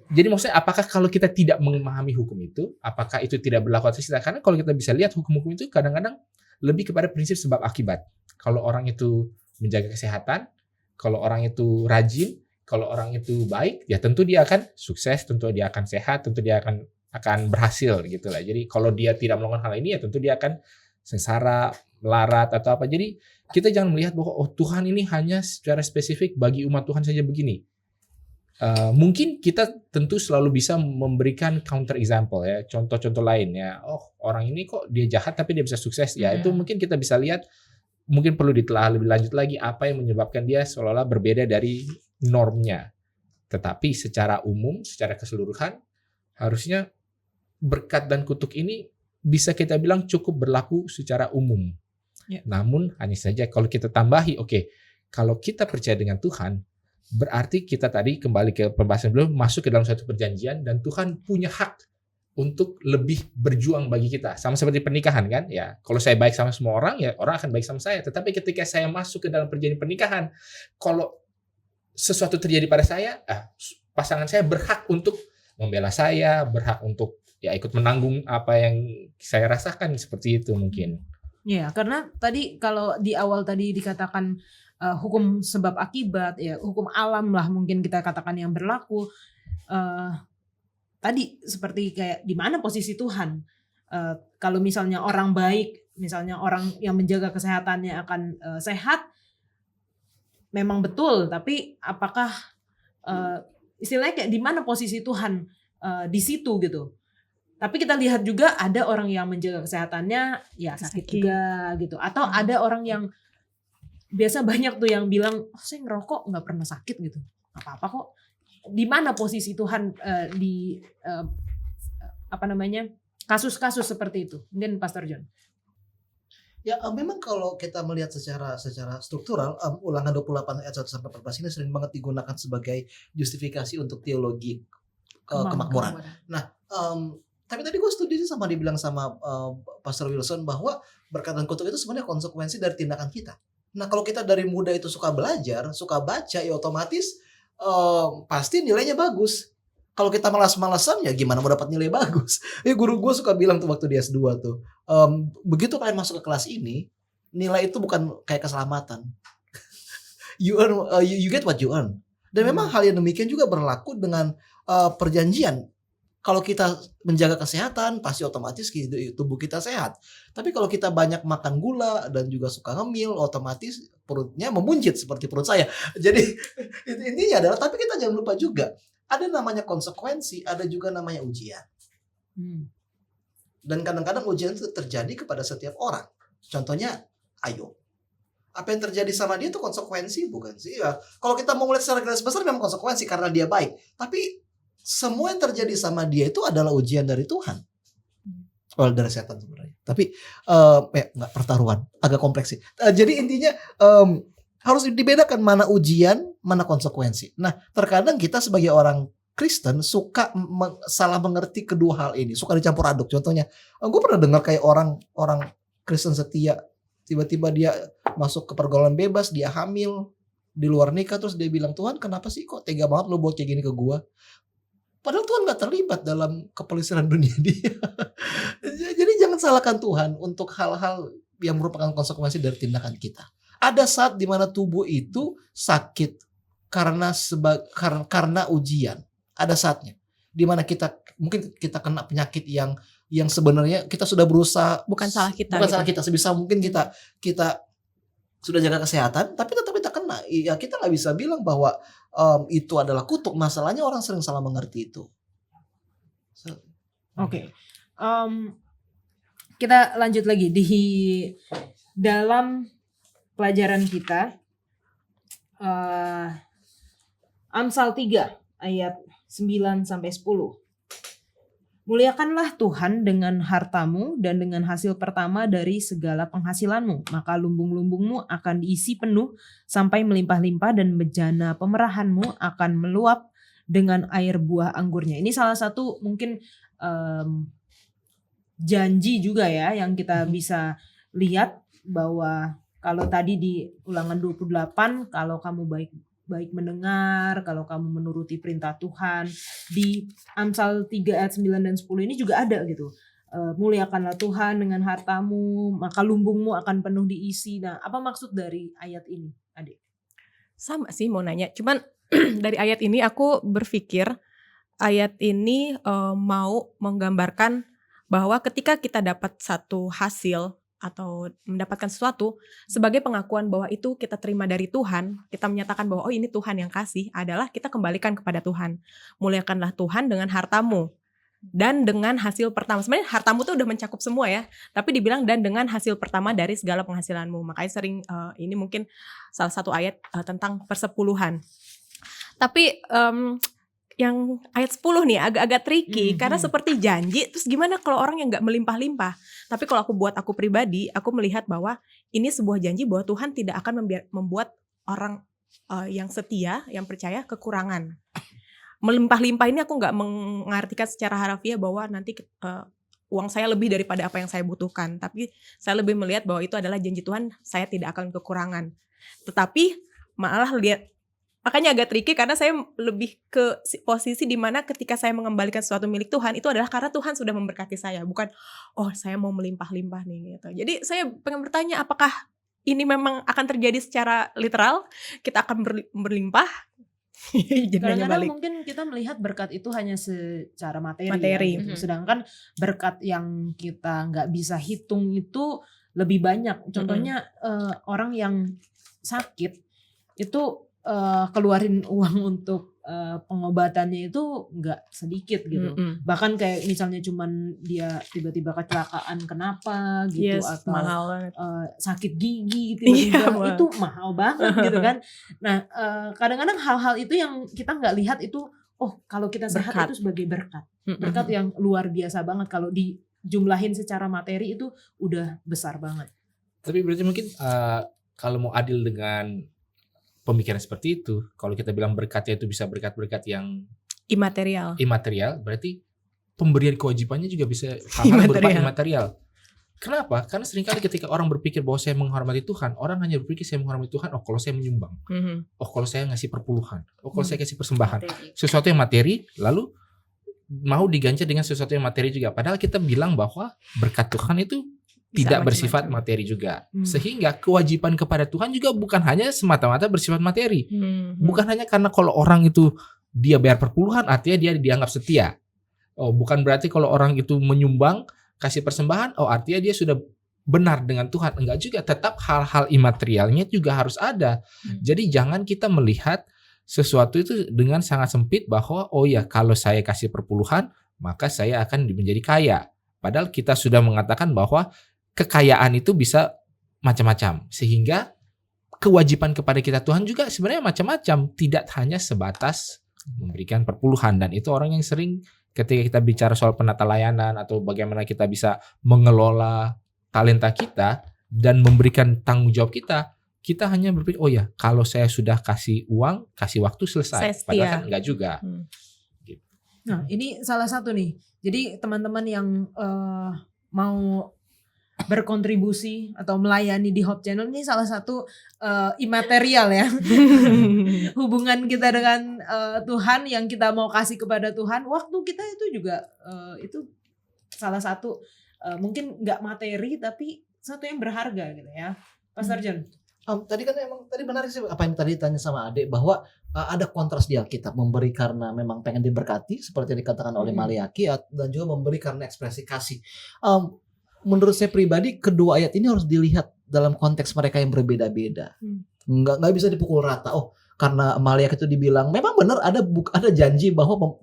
jadi maksudnya apakah kalau kita tidak memahami hukum itu, apakah itu tidak berlaku atas kita? Karena kalau kita bisa lihat hukum-hukum itu kadang-kadang lebih kepada prinsip sebab akibat. Kalau orang itu menjaga kesehatan, kalau orang itu rajin, kalau orang itu baik, ya tentu dia akan sukses, tentu dia akan sehat, tentu dia akan berhasil gitu lah. Jadi kalau dia tidak melakukan hal ini ya tentu dia akan sengsara, melarat atau apa. Jadi kita jangan melihat bahwa oh Tuhan ini hanya secara spesifik bagi umat Tuhan saja begini. Mungkin kita tentu selalu bisa memberikan counter example ya, contoh-contoh lain ya. Oh orang ini kok dia jahat tapi dia bisa sukses ya. Itu mungkin kita bisa lihat, mungkin perlu ditelaah lebih lanjut lagi apa yang menyebabkan dia seolah-olah berbeda dari normnya. Tetapi secara umum, secara keseluruhan harusnya berkat dan kutuk ini bisa kita bilang cukup berlaku secara umum. Ya. Namun hanya saja kalau kita tambahi, oke, kalau kita percaya dengan Tuhan, berarti kita tadi kembali ke pembahasan belum masuk ke dalam suatu perjanjian dan Tuhan punya hak untuk lebih berjuang bagi kita. Sama seperti pernikahan kan? Ya, kalau saya baik sama semua orang, ya orang akan baik sama saya. Tetapi ketika saya masuk ke dalam perjanjian pernikahan, kalau sesuatu terjadi pada saya, pasangan saya berhak untuk membela saya, berhak untuk ya ikut menanggung apa yang saya rasakan, seperti itu mungkin. Ya, karena tadi kalau di awal tadi dikatakan hukum sebab akibat, ya hukum alam lah mungkin kita katakan yang berlaku. Tadi seperti kayak di mana posisi Tuhan? Kalau misalnya orang baik, misalnya orang yang menjaga kesehatannya akan sehat, memang betul. Tapi apakah istilahnya kayak di mana posisi Tuhan di situ gitu? Tapi kita lihat juga ada orang yang menjaga kesehatannya ya sakit juga gitu. Atau ada orang yang biasa banyak tuh yang bilang, oh, saya ngerokok nggak pernah sakit gitu, apa-apa kok. Di mana posisi Tuhan di kasus-kasus seperti itu? Mungkin Pastor John. Ya memang kalau kita melihat secara struktural, Ulangan 28 ayat 1 sampai 14 ini sering banget digunakan sebagai justifikasi untuk teologi kemakmuran. Nah, tapi tadi gue setuju sih sama dibilang sama Pastor Wilson bahwa berkat dan kutuk itu sebenarnya konsekuensi dari tindakan kita. Nah kalau kita dari muda itu suka belajar, suka baca, ya otomatis pasti nilainya bagus. Kalau kita malas-malasan ya gimana mau dapat nilai bagus. Guru gue suka bilang tuh waktu di S2 tuh, begitu kalian masuk ke kelas ini, nilai itu bukan kayak keselamatan. You get what you earn. Dan memang hal yang demikian juga berlaku dengan perjanjian. Kalau kita menjaga kesehatan, pasti otomatis tubuh kita sehat. Tapi kalau kita banyak makan gula dan juga suka ngemil, otomatis perutnya memunjit seperti perut saya. Jadi intinya adalah, tapi kita jangan lupa juga, ada namanya konsekuensi, ada juga namanya ujian. Dan kadang-kadang ujian itu terjadi kepada setiap orang. Contohnya Ayub. Apa yang terjadi sama dia itu konsekuensi, bukan sih? Ya, kalau kita mau melihat secara garis besar memang konsekuensi karena dia baik. Tapi semua yang terjadi sama dia itu adalah ujian dari Tuhan. Dari setan sebenarnya. Tapi nggak pertaruhan, agak kompleks sih. Jadi intinya harus dibedakan mana ujian, mana konsekuensi. Nah, terkadang kita sebagai orang Kristen suka salah mengerti kedua hal ini, suka dicampur aduk. Contohnya, gue pernah dengar kayak orang Kristen setia, tiba-tiba dia masuk ke pergaulan bebas, dia hamil di luar nikah, terus dia bilang, Tuhan kenapa sih kok tega banget lo buat kayak gini ke gue? Padahal Tuhan gak terlibat dalam kepelisiran dunia dia. Jadi jangan Jangan salahkan Tuhan untuk hal-hal yang merupakan konsekuensi dari tindakan kita. Ada saat di mana tubuh itu sakit karena ujian. Ada saatnya di mana mungkin kita kena penyakit yang sebenarnya kita sudah berusaha, Bukan salah kita bukan gitu. salah kita, sebisa mungkin kita sudah jaga kesehatan, tapi tetap kita kena. Ya kita nggak bisa bilang bahwa itu adalah kutuk. Masalahnya orang sering salah mengerti itu. Oke. Kita lanjut lagi di dalam pelajaran kita. Amsal 3 ayat 9 sampai 10. Muliakanlah Tuhan dengan hartamu dan dengan hasil pertama dari segala penghasilanmu, maka lumbung-lumbungmu akan diisi penuh sampai melimpah-limpah dan bejana pemerahanmu akan meluap dengan air buah anggurnya. Ini salah satu mungkin janji juga ya yang kita bisa lihat, bahwa kalau tadi di Ulangan 28, kalau kamu baik mendengar, kalau kamu menuruti perintah Tuhan, di Amsal 3 ayat 9 dan 10 ini juga ada gitu. Muliakanlah Tuhan dengan hartamu, maka lumbungmu akan penuh diisi. Nah, apa maksud dari ayat ini, Adik? Sama sih mau nanya, cuman dari ayat ini aku berpikir ayat ini mau menggambarkan bahwa ketika kita dapat satu hasil atau mendapatkan sesuatu sebagai pengakuan bahwa itu kita terima dari Tuhan, kita menyatakan bahwa oh ini Tuhan yang kasih, adalah kita kembalikan kepada Tuhan. Muliakanlah Tuhan dengan hartamu dan dengan hasil pertama. Sebenarnya hartamu tuh udah mencakup semua ya, tapi dibilang dan dengan hasil pertama dari segala penghasilanmu. Makanya sering ini mungkin salah satu ayat tentang persepuluhan. Tapi yang ayat 10 nih agak-agak tricky karena seperti janji, terus gimana kalau orang yang gak melimpah-limpah. Tapi kalau aku pribadi, aku melihat bahwa ini sebuah janji bahwa Tuhan tidak akan membuat orang yang setia, yang percaya kekurangan. Melimpah-limpah ini aku gak mengartikan secara harafiah bahwa nanti uang saya lebih daripada apa yang saya butuhkan. Tapi saya lebih melihat bahwa itu adalah janji Tuhan, saya tidak akan kekurangan. Tetapi malah makanya agak tricky karena saya lebih ke posisi di mana ketika saya mengembalikan sesuatu milik Tuhan, itu adalah karena Tuhan sudah memberkati saya, bukan oh saya mau melimpah-limpah nih gitu. Jadi saya pengen bertanya, apakah ini memang akan terjadi secara literal, kita akan berlimpah? Kadang-kadang mungkin kita melihat berkat itu hanya secara materi. Ya, gitu. Sedangkan berkat yang kita nggak bisa hitung itu lebih banyak. Contohnya orang yang sakit itu keluarin uang untuk pengobatannya itu nggak sedikit gitu. Bahkan kayak misalnya cuman dia tiba-tiba kecelakaan kenapa gitu, atau sakit gigi tiba-tiba, itu mahal banget gitu kan. Nah kadang-kadang hal-hal itu yang kita nggak lihat itu, oh kalau kita sehat itu sebagai berkat. Berkat yang luar biasa banget, kalau dijumlahin secara materi itu udah besar banget. Tapi berarti mungkin kalau mau adil dengan pemikiran seperti itu, kalau kita bilang berkatnya itu bisa berkat-berkat yang imaterial, berarti pemberian kewajibannya juga bisa hal-hal berupa imaterial. Kenapa? Karena seringkali ketika orang berpikir bahwa saya menghormati Tuhan, orang hanya berpikir saya menghormati Tuhan, oh kalau saya menyumbang, oh kalau saya ngasih perpuluhan, oh kalau saya kasih persembahan, sesuatu yang materi, lalu mau diganjar dengan sesuatu yang materi juga. Padahal kita bilang bahwa berkat Tuhan itu tidak bersifat materi juga. Sehingga kewajiban kepada Tuhan juga bukan hanya semata-mata bersifat materi. Bukan hanya karena kalau orang itu dia bayar perpuluhan artinya dia dianggap setia. Oh, bukan berarti kalau orang itu menyumbang, kasih persembahan, oh artinya dia sudah benar dengan Tuhan. Enggak juga, tetap hal-hal imaterialnya juga harus ada. Jadi jangan kita melihat sesuatu itu dengan sangat sempit bahwa oh ya kalau saya kasih perpuluhan maka saya akan menjadi kaya. Padahal kita sudah mengatakan bahwa kekayaan itu bisa macam-macam, sehingga kewajiban kepada kita Tuhan juga sebenarnya macam-macam, tidak hanya sebatas memberikan perpuluhan. Dan itu orang yang sering ketika kita bicara soal penata layanan atau bagaimana kita bisa mengelola talenta kita dan memberikan tanggung jawab kita hanya berpikir oh ya kalau saya sudah kasih uang, kasih waktu, selesai. Padahal kan enggak juga. Nah ini salah satu nih, jadi teman-teman yang mau berkontribusi atau melayani di Hope Channel, ini salah satu imaterial ya. Hubungan kita dengan Tuhan yang kita mau kasih kepada Tuhan, waktu kita itu juga itu salah satu mungkin nggak materi tapi sesuatu yang berharga gitu ya. Pastor John. Tadi kan emang tadi benar sih apa yang tadi ditanya sama Adek bahwa ada kontras di Alkitab, memberi karena memang pengen diberkati seperti yang dikatakan oleh Maliaki dan juga memberi karena ekspresi kasih. Menurut saya pribadi kedua ayat ini harus dilihat dalam konteks mereka yang berbeda-beda. Nggak bisa dipukul rata. Oh, karena Maliaki itu dibilang memang benar ada janji bahwa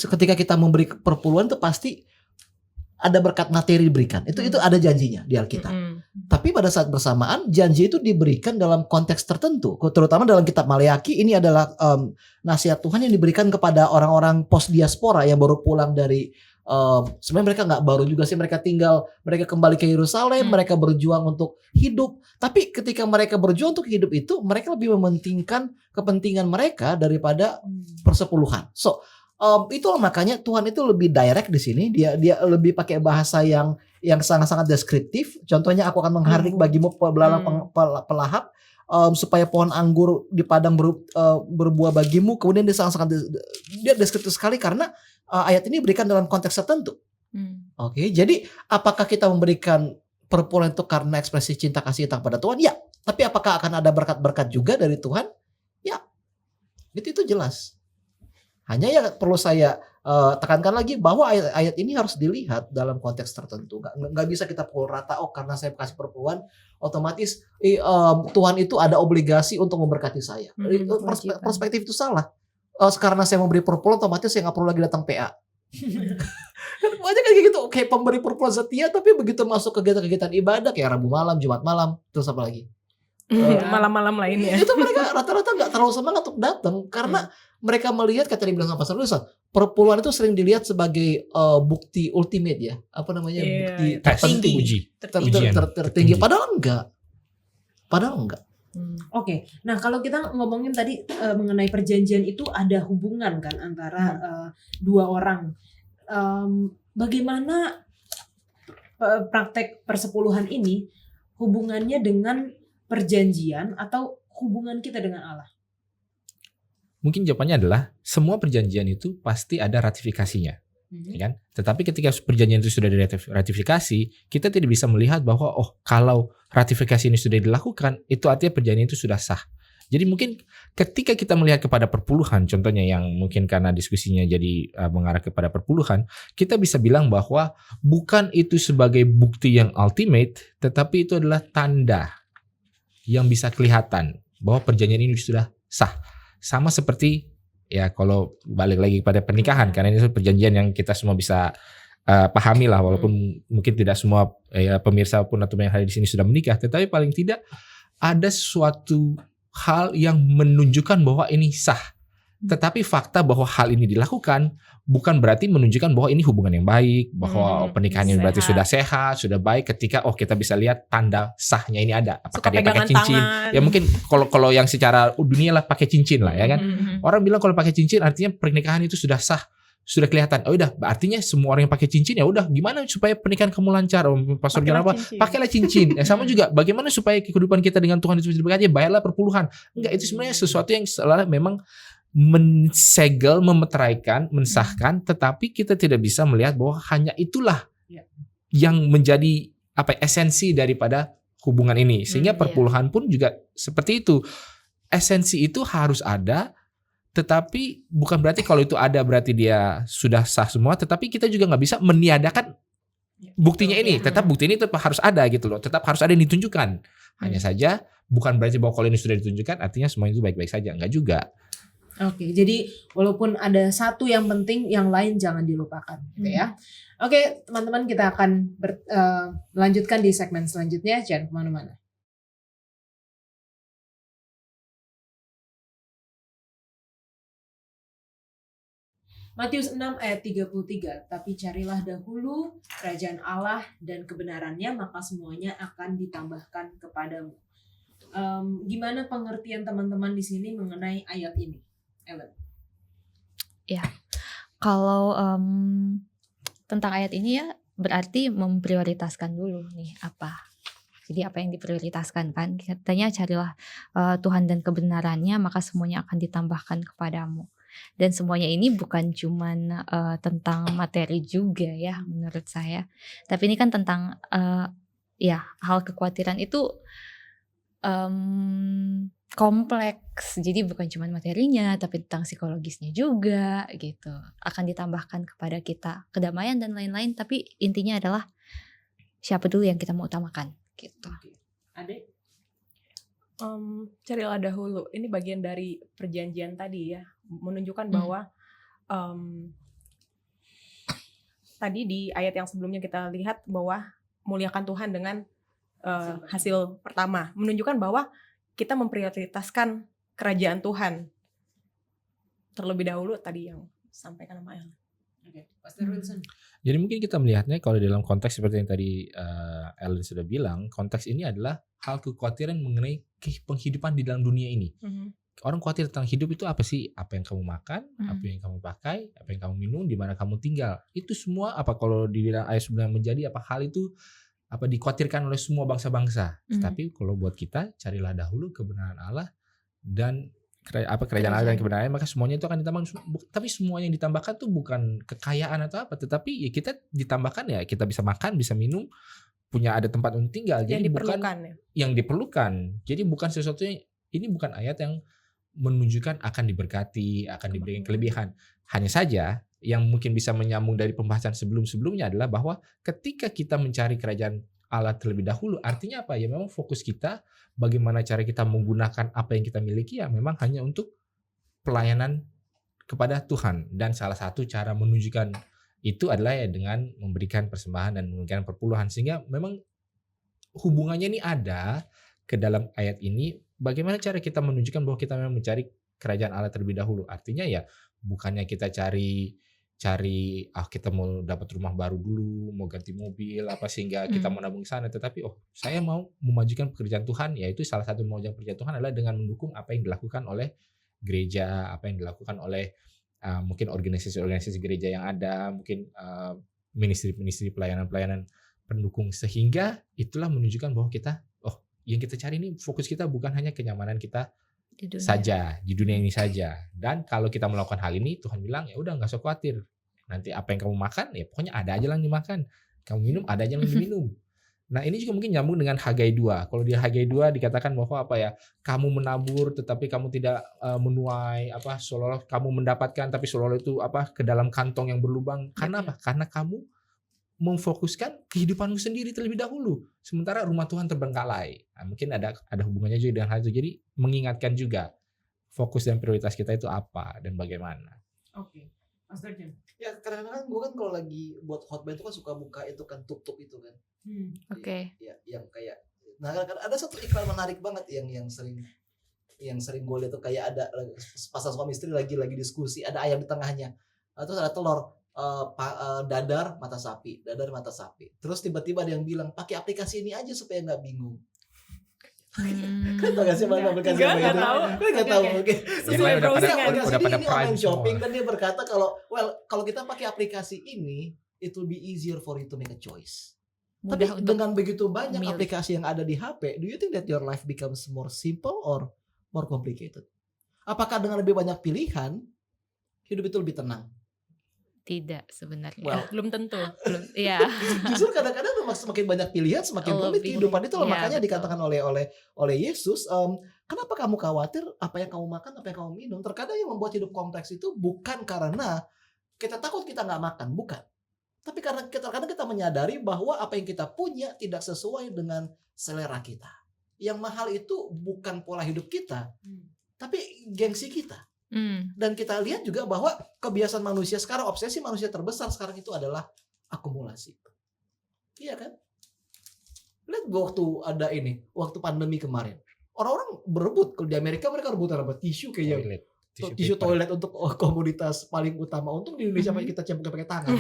ketika kita memberi perpuluhan itu pasti ada berkat materi diberikan. Itu ada janjinya di Alkitab. Tapi pada saat bersamaan janji itu diberikan dalam konteks tertentu. Terutama dalam kitab Maliaki ini adalah nasihat Tuhan yang diberikan kepada orang-orang post diaspora yang baru pulang dari sebenarnya mereka nggak baru juga sih, mereka kembali ke Yerusalem, mereka berjuang untuk hidup. Tapi ketika mereka berjuang untuk hidup itu, mereka lebih mementingkan kepentingan mereka daripada persepuluhan. So itulah makanya Tuhan itu lebih direct di sini. Dia lebih pakai bahasa yang sangat-sangat deskriptif. Contohnya, aku akan menghardik bagimu belalang pelahap supaya pohon anggur di padang berbuah bagimu. Kemudian dia sangat-sangat deskriptif sekali karena ayat ini diberikan dalam konteks tertentu. Oke, jadi apakah kita memberikan perpuluhan itu karena ekspresi cinta kasih kita kepada Tuhan? Ya. Tapi apakah akan ada berkat-berkat juga dari Tuhan? Ya. Itu jelas. Hanya ya perlu saya tekankan lagi bahwa ayat ini harus dilihat dalam konteks tertentu. Nggak bisa kita pukul rata, oh karena saya kasih perpuluhan otomatis Tuhan itu ada obligasi untuk memberkati saya. Perspektif itu salah. Karena saya memberi perpuluhan otomatis saya nggak perlu lagi datang PA. Banyak kayak gitu, kayak pemberi perpuluhan setia tapi begitu masuk kegiatan-kegiatan ibadah kayak Rabu malam, Jumat malam, terus apa lagi? Malam-malam lainnya. Itu mereka rata-rata nggak terlalu semangat untuk datang karena mereka melihat, kata dibilang sama Pastor Wilson, perpuluhan itu sering dilihat sebagai bukti ultimate ya, apa namanya, bukti tertinggi. Padahal enggak. Oke. Nah, kalau kita ngomongin tadi mengenai perjanjian itu ada hubungan kan antara dua orang. Bagaimana praktek persepuluhan ini hubungannya dengan perjanjian atau hubungan kita dengan Allah? Mungkin jawabannya adalah semua perjanjian itu pasti ada ratifikasinya, ya kan? Tetapi ketika perjanjian itu sudah diratifikasi, kita tidak bisa melihat bahwa kalau ratifikasi ini sudah dilakukan, itu artinya perjanjian itu sudah sah. Jadi mungkin ketika kita melihat kepada perpuluhan, contohnya yang mungkin karena diskusinya jadi mengarah kepada perpuluhan, kita bisa bilang bahwa bukan itu sebagai bukti yang ultimate, tetapi itu adalah tanda yang bisa kelihatan bahwa perjanjian ini sudah sah. Sama seperti ya kalau balik lagi pada pernikahan, karena ini perjanjian yang kita semua bisa pahami lah, walaupun mungkin tidak semua pemirsa pun atau yang hadir di sini sudah menikah, tetapi paling tidak ada suatu hal yang menunjukkan bahwa ini sah. Tetapi fakta bahwa hal ini dilakukan bukan berarti menunjukkan bahwa ini hubungan yang baik, bahwa pernikahan ini berarti sudah sehat, sudah baik ketika kita bisa lihat tanda sahnya ini ada. Apakah dia pakai cincin? Tangan. Ya mungkin kalau yang secara dunia lah pakai cincin lah ya kan. Orang bilang kalau pakai cincin artinya pernikahan itu sudah sah, sudah kelihatan. Oh udah, artinya semua orang yang pakai cincin ya udah, gimana supaya pernikahan kamu lancar? Pastor John apa? Pakailah cincin. Sama juga, bagaimana supaya kehidupan kita dengan Tuhan itu bisa diberkati? Bayarlah perpuluhan. Enggak, itu sebenarnya sesuatu yang selalu memang mensegel, memeteraikan, mensahkan, tetapi kita tidak bisa melihat bahwa hanya itulah yang menjadi esensi daripada hubungan ini. Sehingga perpuluhan pun juga seperti itu. Esensi itu harus ada, tetapi bukan berarti kalau itu ada berarti dia sudah sah semua, tetapi kita juga nggak bisa meniadakan buktinya ini. Tetap bukti ini tetap harus ada gitu loh, tetap harus ada yang ditunjukkan. Hanya saja bukan berarti bahwa kalau ini sudah ditunjukkan artinya semua itu baik-baik saja, enggak juga. Oke, jadi walaupun ada satu yang penting, yang lain jangan dilupakan, gitu ya. Oke, teman-teman, kita akan melanjutkan di segmen selanjutnya. Jangan kemana-mana. Matius 6 ayat 33, tapi carilah dahulu kerajaan Allah dan kebenarannya, maka semuanya akan ditambahkan kepadamu. Gimana pengertian teman-teman di sini mengenai ayat ini? Ellen. Ya, kalau tentang ayat ini ya berarti memprioritaskan dulu nih apa. Jadi apa yang diprioritaskan kan? Katanya carilah Tuhan dan kebenarannya, maka semuanya akan ditambahkan kepadamu. Dan semuanya ini bukan cuman tentang materi juga ya menurut saya. Tapi ini kan tentang ya hal kekhawatiran itu kompleks. Jadi bukan cuma materinya tapi tentang psikologisnya juga gitu. Akan ditambahkan kepada kita kedamaian dan lain-lain, tapi intinya adalah siapa dulu yang kita mau utamakan gitu. Adek? Carilah dahulu. Ini bagian dari perjanjian tadi ya, menunjukkan bahwa tadi di ayat yang sebelumnya kita lihat bahwa muliakan Tuhan dengan hasil pertama, menunjukkan bahwa kita memprioritaskan kerajaan Tuhan terlebih dahulu tadi yang disampaikan sama Ellen. Oke, Pastor Wilson. Jadi mungkin kita melihatnya kalau dalam konteks seperti yang tadi Ellen sudah bilang, konteks ini adalah hal kekhawatiran mengenai penghidupan di dalam dunia ini. Orang khawatir tentang hidup itu apa sih? Apa yang kamu makan, apa yang kamu pakai, apa yang kamu minum, di mana kamu tinggal. Itu semua apa kalau dibilang ayat sebelumnya menjadi apa hal itu apa dikhawatirkan oleh semua bangsa-bangsa. Tapi kalau buat kita carilah dahulu kebenaran Allah dan kerajaan Allah dan kebenaran, maka semuanya itu akan ditambahkan. Tapi semua yang ditambahkan tuh bukan kekayaan atau apa, tetapi ya kita ditambahkan ya kita bisa makan, bisa minum, punya ada tempat untuk tinggal. Jadi bukan yang diperlukan. Jadi bukan sesuatu yang ini bukan ayat yang menunjukkan akan diberkati, akan diberikan kelebihan. Hanya saja yang mungkin bisa menyambung dari pembahasan sebelum-sebelumnya adalah bahwa ketika kita mencari kerajaan Allah terlebih dahulu, artinya apa? Ya memang fokus kita bagaimana cara kita menggunakan apa yang kita miliki ya memang hanya untuk pelayanan kepada Tuhan. Dan salah satu cara menunjukkan itu adalah ya dengan memberikan persembahan dan memberikan perpuluhan. Sehingga memang hubungannya ini ada ke dalam ayat ini. Bagaimana cara kita menunjukkan bahwa kita memang mencari kerajaan Allah terlebih dahulu. Artinya ya bukannya kita cari kita mau dapat rumah baru dulu, mau ganti mobil apa sehingga kita mau nabung di sana, tetapi saya mau memajukan pekerjaan Tuhan, yaitu salah satu memajukan pekerjaan Tuhan adalah dengan mendukung apa yang dilakukan oleh gereja, apa yang dilakukan oleh mungkin organisasi-organisasi gereja yang ada, mungkin ministry-ministry pelayanan-pelayanan pendukung, sehingga itulah menunjukkan bahwa kita yang kita cari ini fokus kita bukan hanya kenyamanan kita saja di dunia ini saja. Dan kalau kita melakukan hal ini, Tuhan bilang ya udah nggak usah khawatir. Nanti apa yang kamu makan ya pokoknya ada aja yang dimakan. Kamu minum ada aja yang diminum. Nah ini juga mungkin nyambung dengan Hagai 2. Kalau di Hagai 2 dikatakan bahwa apa ya, kamu menabur tetapi kamu tidak menuai apa, seolah-olah kamu mendapatkan tapi seolah-olah itu apa ke dalam kantong yang berlubang. Karena apa? Karena kamu memfokuskan kehidupanmu sendiri terlebih dahulu, sementara rumah Tuhan terbengkalai. Nah, mungkin ada hubungannya juga dengan hal itu. Jadi mengingatkan juga fokus dan prioritas kita itu apa dan bagaimana. Oke, Pastor Jim. Ya kadang-kadang gue kan kalau lagi buat khotbah itu kan suka buka itu kan tutup itu kan. Oke. Ya, yang kayak, nah kadang-kadang ada satu iklan menarik banget yang sering gue lihat tuh kayak ada pasang suami istri lagi diskusi, ada ayam di tengahnya, terus ada telur. Dadar mata sapi. Terus tiba-tiba ada yang bilang pakai aplikasi ini aja supaya nggak bingung. Tahu nggak sih mana aplikasi apa itu? Nggak tahu. Oke. Sesuai browsing udah pada ini Prime online shopping semua. dan dia berkata kalau kita pakai aplikasi ini, it will be easier for you to make a choice. Tapi Mudah untuk dengan begitu banyak memilih. aplikasi yang ada di HP, do you think that your life becomes more simple or more complicated? Apakah dengan lebih banyak pilihan, hidup itu lebih tenang? tidak sebenarnya. Well, Belum tentu. Belum, ya. Justru kadang-kadang semakin banyak pilihan semakin rumit Lebih- kehidupan itu loh. ya, Makanya betul. dikatakan oleh Yesus, kenapa kamu khawatir apa yang kamu makan, apa yang kamu minum? Terkadang yang membuat hidup kompleks itu bukan karena kita takut kita nggak makan, bukan. Tapi karena kadang kita menyadari bahwa apa yang kita punya tidak sesuai dengan selera kita. Yang mahal itu bukan pola hidup kita, tapi gengsi kita. Dan kita lihat juga bahwa kebiasaan manusia sekarang, obsesi manusia terbesar sekarang itu adalah akumulasi. Iya kan? Lihat waktu pandemi kemarin. Orang-orang berebut. Kalau di Amerika mereka rebutan tisu kayaknya. Tisu toilet untuk komoditas paling utama. Untung di Indonesia kita cempuk pakai tangan.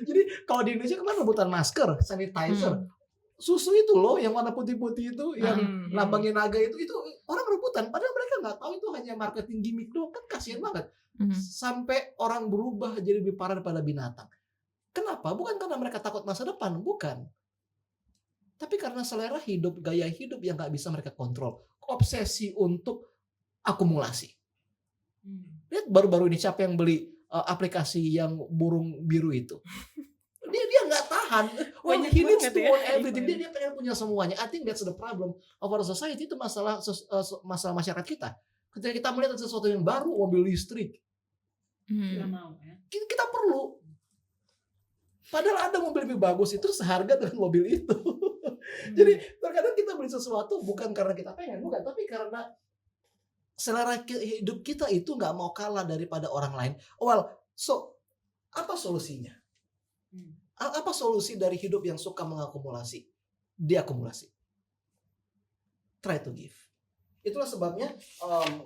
Jadi kalau di Indonesia kemarin rebutan masker, sanitizer. Susu itu loh yang warna putih-putih itu yang lambangnya naga itu orang rebutan padahal mereka nggak tahu itu hanya marketing gimmick doang, kan kasihan banget. Sampai orang berubah jadi lebih parah daripada binatang. Kenapa? Bukan karena mereka takut masa depan, bukan. Tapi karena selera hidup, gaya hidup yang nggak bisa mereka kontrol, obsesi untuk akumulasi. Lihat baru-baru ini siapa yang beli aplikasi yang burung biru itu. Dia nggak tahan. Well, Banyak he needs banget to ya. own everything. Dia pengen punya semuanya. I think that's the problem of our society. Itu masalah masyarakat kita. Ketika kita melihat sesuatu yang baru, mobil listrik, Nggak mau ya. kita perlu. Padahal ada mobil lebih bagus itu seharga dengan mobil itu. Jadi terkadang kita beli sesuatu bukan karena kita pengen, bukan, tapi karena selera hidup kita itu nggak mau kalah daripada orang lain. Well, so apa solusinya? Apa solusi dari hidup yang suka mengakumulasi? Diakumulasi. Try to give. Itulah sebabnya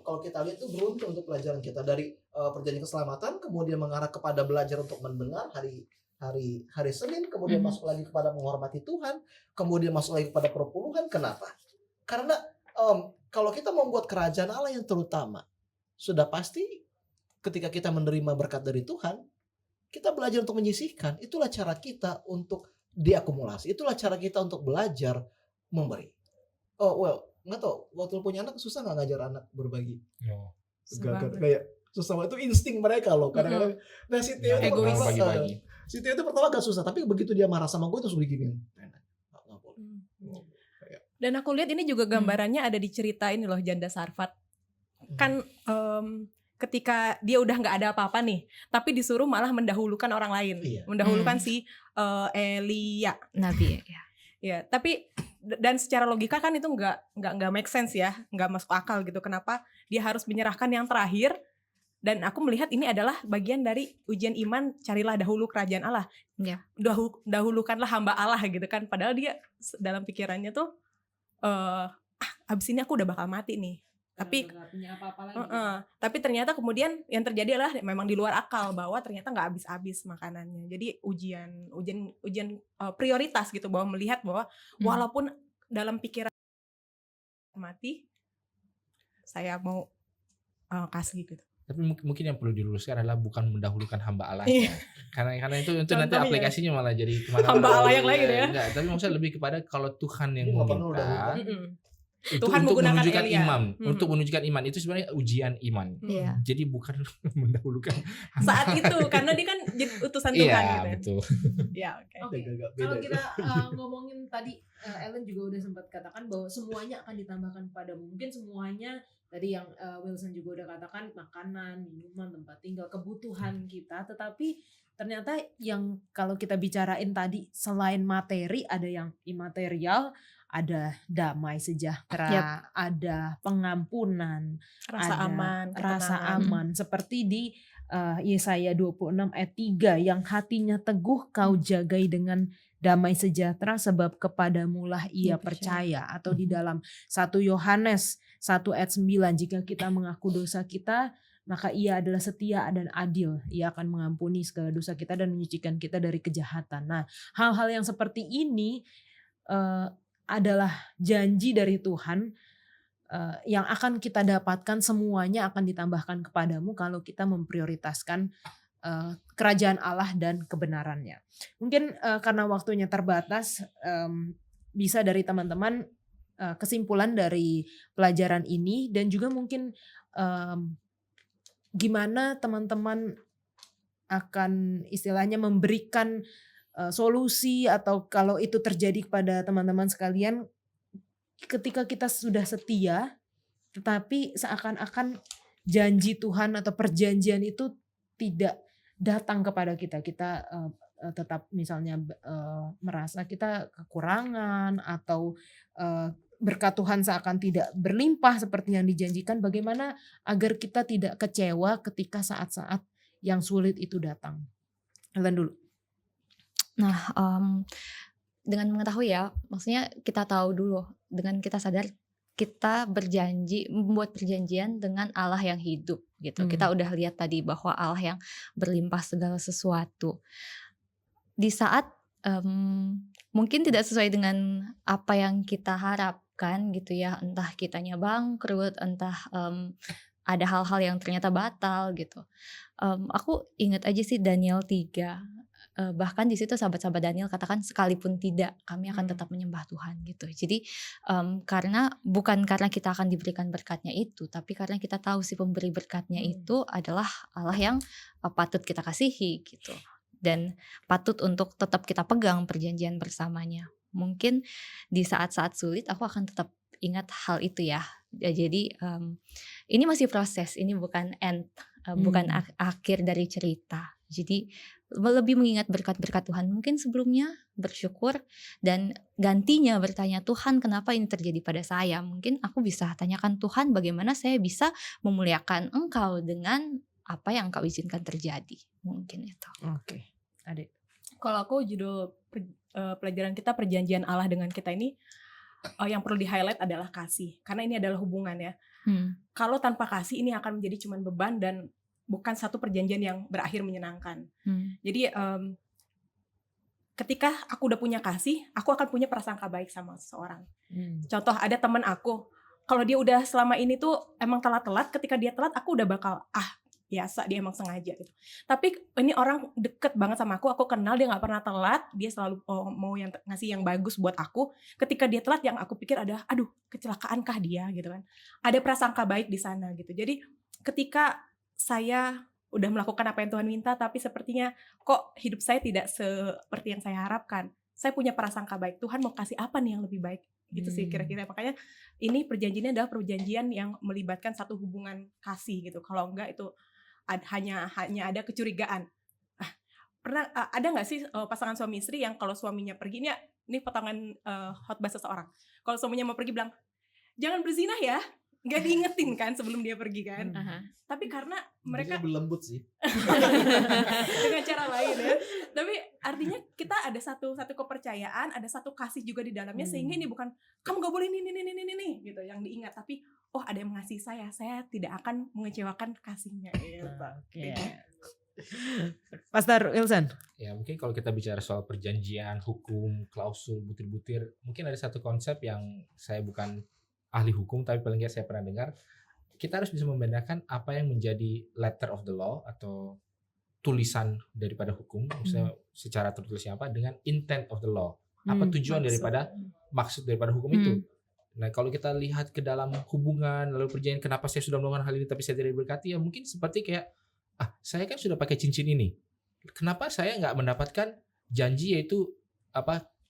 kalau kita lihat itu beruntung untuk pelajaran kita dari perjanjian keselamatan, kemudian mengarah kepada belajar untuk mendengar hari Senin, kemudian masuk lagi kepada menghormati Tuhan, kemudian masuk lagi kepada perpuluhan. Kenapa? Karena kalau kita membuat kerajaan Allah yang terutama, sudah pasti ketika kita menerima berkat dari Tuhan, kita belajar untuk menyisihkan. Itulah cara kita untuk diakumulasi. Itulah cara kita untuk belajar memberi. Oh well, nggak tahu. Waktu punya anak susah nggak ngajar anak berbagi? Kayak susah banget. Itu insting mereka loh. Kadang-kadang. Nah si Theo itu Egois. pertama, Bagi-bagi. si Theo itu pertama agak susah. Tapi begitu dia marah sama gue terus begini. Nggak boleh. Dan aku lihat ini juga gambarannya ada di cerita ini loh, Janda Sarfat. Kan ketika dia udah nggak ada apa-apa nih, tapi disuruh malah mendahulukan orang lain, Iya. mendahulukan si Elia. Nabi ya. Ya, tapi dan secara logika kan itu nggak make sense ya, nggak masuk akal gitu. Kenapa dia harus menyerahkan yang terakhir? Dan aku melihat ini adalah bagian dari ujian iman, carilah dahulu kerajaan Allah. Ya. Dahulukanlah hamba Allah gitu kan. Padahal dia dalam pikirannya tuh, abis ini aku udah bakal mati nih. Tapi nggak punya apa-apa lagi. tapi ternyata kemudian yang terjadi adalah memang di luar akal, bahwa ternyata nggak habis-habis makanannya. Jadi ujian prioritas gitu, bahwa melihat bahwa walaupun dalam pikiran mati, saya mau kasih gitu. Tapi mungkin yang perlu diluruskan adalah bukan mendahulukan hamba Allah. Iya. Karena itu nanti Contohnya. aplikasinya malah jadi kemana-mana. Hamba Allah yang lain ya. Enggak, tapi maksudnya lebih kepada kalau Tuhan yang Dia nggak perlu meminta dahulukan. itu Tuhan untuk menggunakan menunjukkan Elia. iman, untuk menunjukkan iman itu sebenarnya ujian iman. Iya. Jadi bukan mendahulukan Saat itu karena dia kan jadi utusan Iya, Tuhan gitu. betul. Ya, oke. Oke. Agak-agak Kalau beda. kita ngomongin tadi, Ellen juga udah sempat katakan bahwa semuanya akan ditambahkan kepadamu. Mungkin semuanya tadi yang Wilson juga udah katakan, makanan, minuman, tempat tinggal, kebutuhan kita. Tetapi ternyata yang kalau kita bicarain tadi, selain materi ada yang imaterial, ada damai sejahtera, ada pengampunan, Rasa ada aman, rasa ketenangan. aman. Seperti di Yesaya 26 ayat 3, yang hatinya teguh kau jagai dengan damai sejahtera sebab kepadamulah ia Ia percaya. percaya. Atau di dalam 1 Yohanes 1 ayat 9, jika kita mengaku dosa kita, maka ia adalah setia dan adil. Ia akan mengampuni segala dosa kita dan menyucikan kita dari kejahatan. Nah, hal-hal yang seperti ini adalah janji dari Tuhan yang akan kita dapatkan, semuanya akan ditambahkan kepadamu kalau kita memprioritaskan kerajaan Allah dan kebenarannya. Mungkin karena waktunya terbatas, bisa dari teman-teman kesimpulan dari pelajaran ini, dan juga mungkin gimana teman-teman akan istilahnya memberikan solusi, atau kalau itu terjadi kepada teman-teman sekalian, ketika kita sudah setia tetapi seakan-akan janji Tuhan atau perjanjian itu tidak datang kepada kita, kita tetap misalnya merasa kita kekurangan, atau berkat Tuhan seakan tidak berlimpah seperti yang dijanjikan. Bagaimana agar kita tidak kecewa ketika saat-saat yang sulit itu datang? Ellen dulu. Nah, dengan mengetahui ya, maksudnya kita tahu dulu, dengan kita sadar kita membuat perjanjian dengan Allah yang hidup gitu. Kita udah lihat tadi bahwa Allah yang berlimpah segala sesuatu. Di saat mungkin tidak sesuai dengan apa yang kita harapkan gitu ya, entah kitanya bangkrut, entah ada hal-hal yang ternyata batal gitu. Aku ingat aja sih Daniel 3. bahkan di situ sahabat-sahabat Daniel katakan sekalipun tidak kami akan tetap menyembah Tuhan gitu. Jadi karena bukan karena kita akan diberikan berkatnya itu, tapi karena kita tahu si pemberi berkatnya itu adalah Allah yang patut kita kasihi gitu, dan patut untuk tetap kita pegang perjanjian bersamanya. Mungkin di saat-saat sulit aku akan tetap ingat hal itu ya. Jadi ini masih proses, ini bukan end, bukan akhir dari cerita. Jadi lebih mengingat berkat-berkat Tuhan mungkin sebelumnya, bersyukur, dan gantinya bertanya, Tuhan kenapa ini terjadi pada saya? Mungkin aku bisa tanyakan, Tuhan bagaimana saya bisa memuliakan Engkau dengan apa yang Engkau izinkan terjadi. Mungkin itu. Oke. Adik. Kalau aku judul pelajaran kita perjanjian Allah dengan kita ini, yang perlu di-highlight adalah kasih. Karena ini adalah hubungan ya. Kalau tanpa kasih ini akan menjadi cuman beban dan bukan satu perjanjian yang berakhir menyenangkan. Jadi ketika aku udah punya kasih, aku akan punya prasangka baik sama seseorang. Contoh, ada teman aku, kalau dia udah selama ini tuh emang telat-telat, ketika dia telat aku udah bakal biasa, dia emang sengaja gitu. Tapi ini orang deket banget sama aku kenal, dia nggak pernah telat, dia selalu mau yang ngasih yang bagus buat aku. Ketika dia telat, yang aku pikir ada, aduh kecelakaankah dia gitu kan. Ada prasangka baik di sana gitu. Jadi ketika saya udah melakukan apa yang Tuhan minta, tapi sepertinya kok hidup saya tidak seperti yang saya harapkan, saya punya prasangka baik, Tuhan mau kasih apa nih yang lebih baik gitu sih kira-kira. Makanya ini perjanjiannya adalah perjanjian yang melibatkan satu hubungan kasih gitu. Kalau enggak itu hanya ada kecurigaan. Pernah ada nggak sih pasangan suami istri yang kalau suaminya pergi, ini potongan khotbah seseorang, kalau suaminya mau pergi bilang jangan berzina ya, nggak diingetin kan sebelum dia pergi kan. Tapi karena mereka berlembut sih dengan cara lain ya. Tapi artinya kita ada satu kepercayaan, ada satu kasih juga di dalamnya, sehingga ini bukan kamu nggak boleh ini gitu yang diingat, tapi ada yang mengasihi saya tidak akan mengecewakan kasihnya gitu. Oke. Pastor Wilson. Ya mungkin kalau kita bicara soal perjanjian, hukum, klausul, butir-butir, mungkin ada satu konsep yang saya bukan ahli hukum tapi paling nggak saya pernah dengar. Kita harus bisa membedakan apa yang menjadi letter of the law atau tulisan daripada hukum, misalnya secara tertulisnya apa, dengan intent of the law. Apa tujuan daripada maksud daripada hukum itu. Nah kalau kita lihat ke dalam hubungan lalu perjanjian, kenapa saya sudah melakukan hal ini tapi saya tidak diberkati, ya mungkin seperti kayak saya kan sudah pakai cincin ini, kenapa saya nggak mendapatkan janji yaitu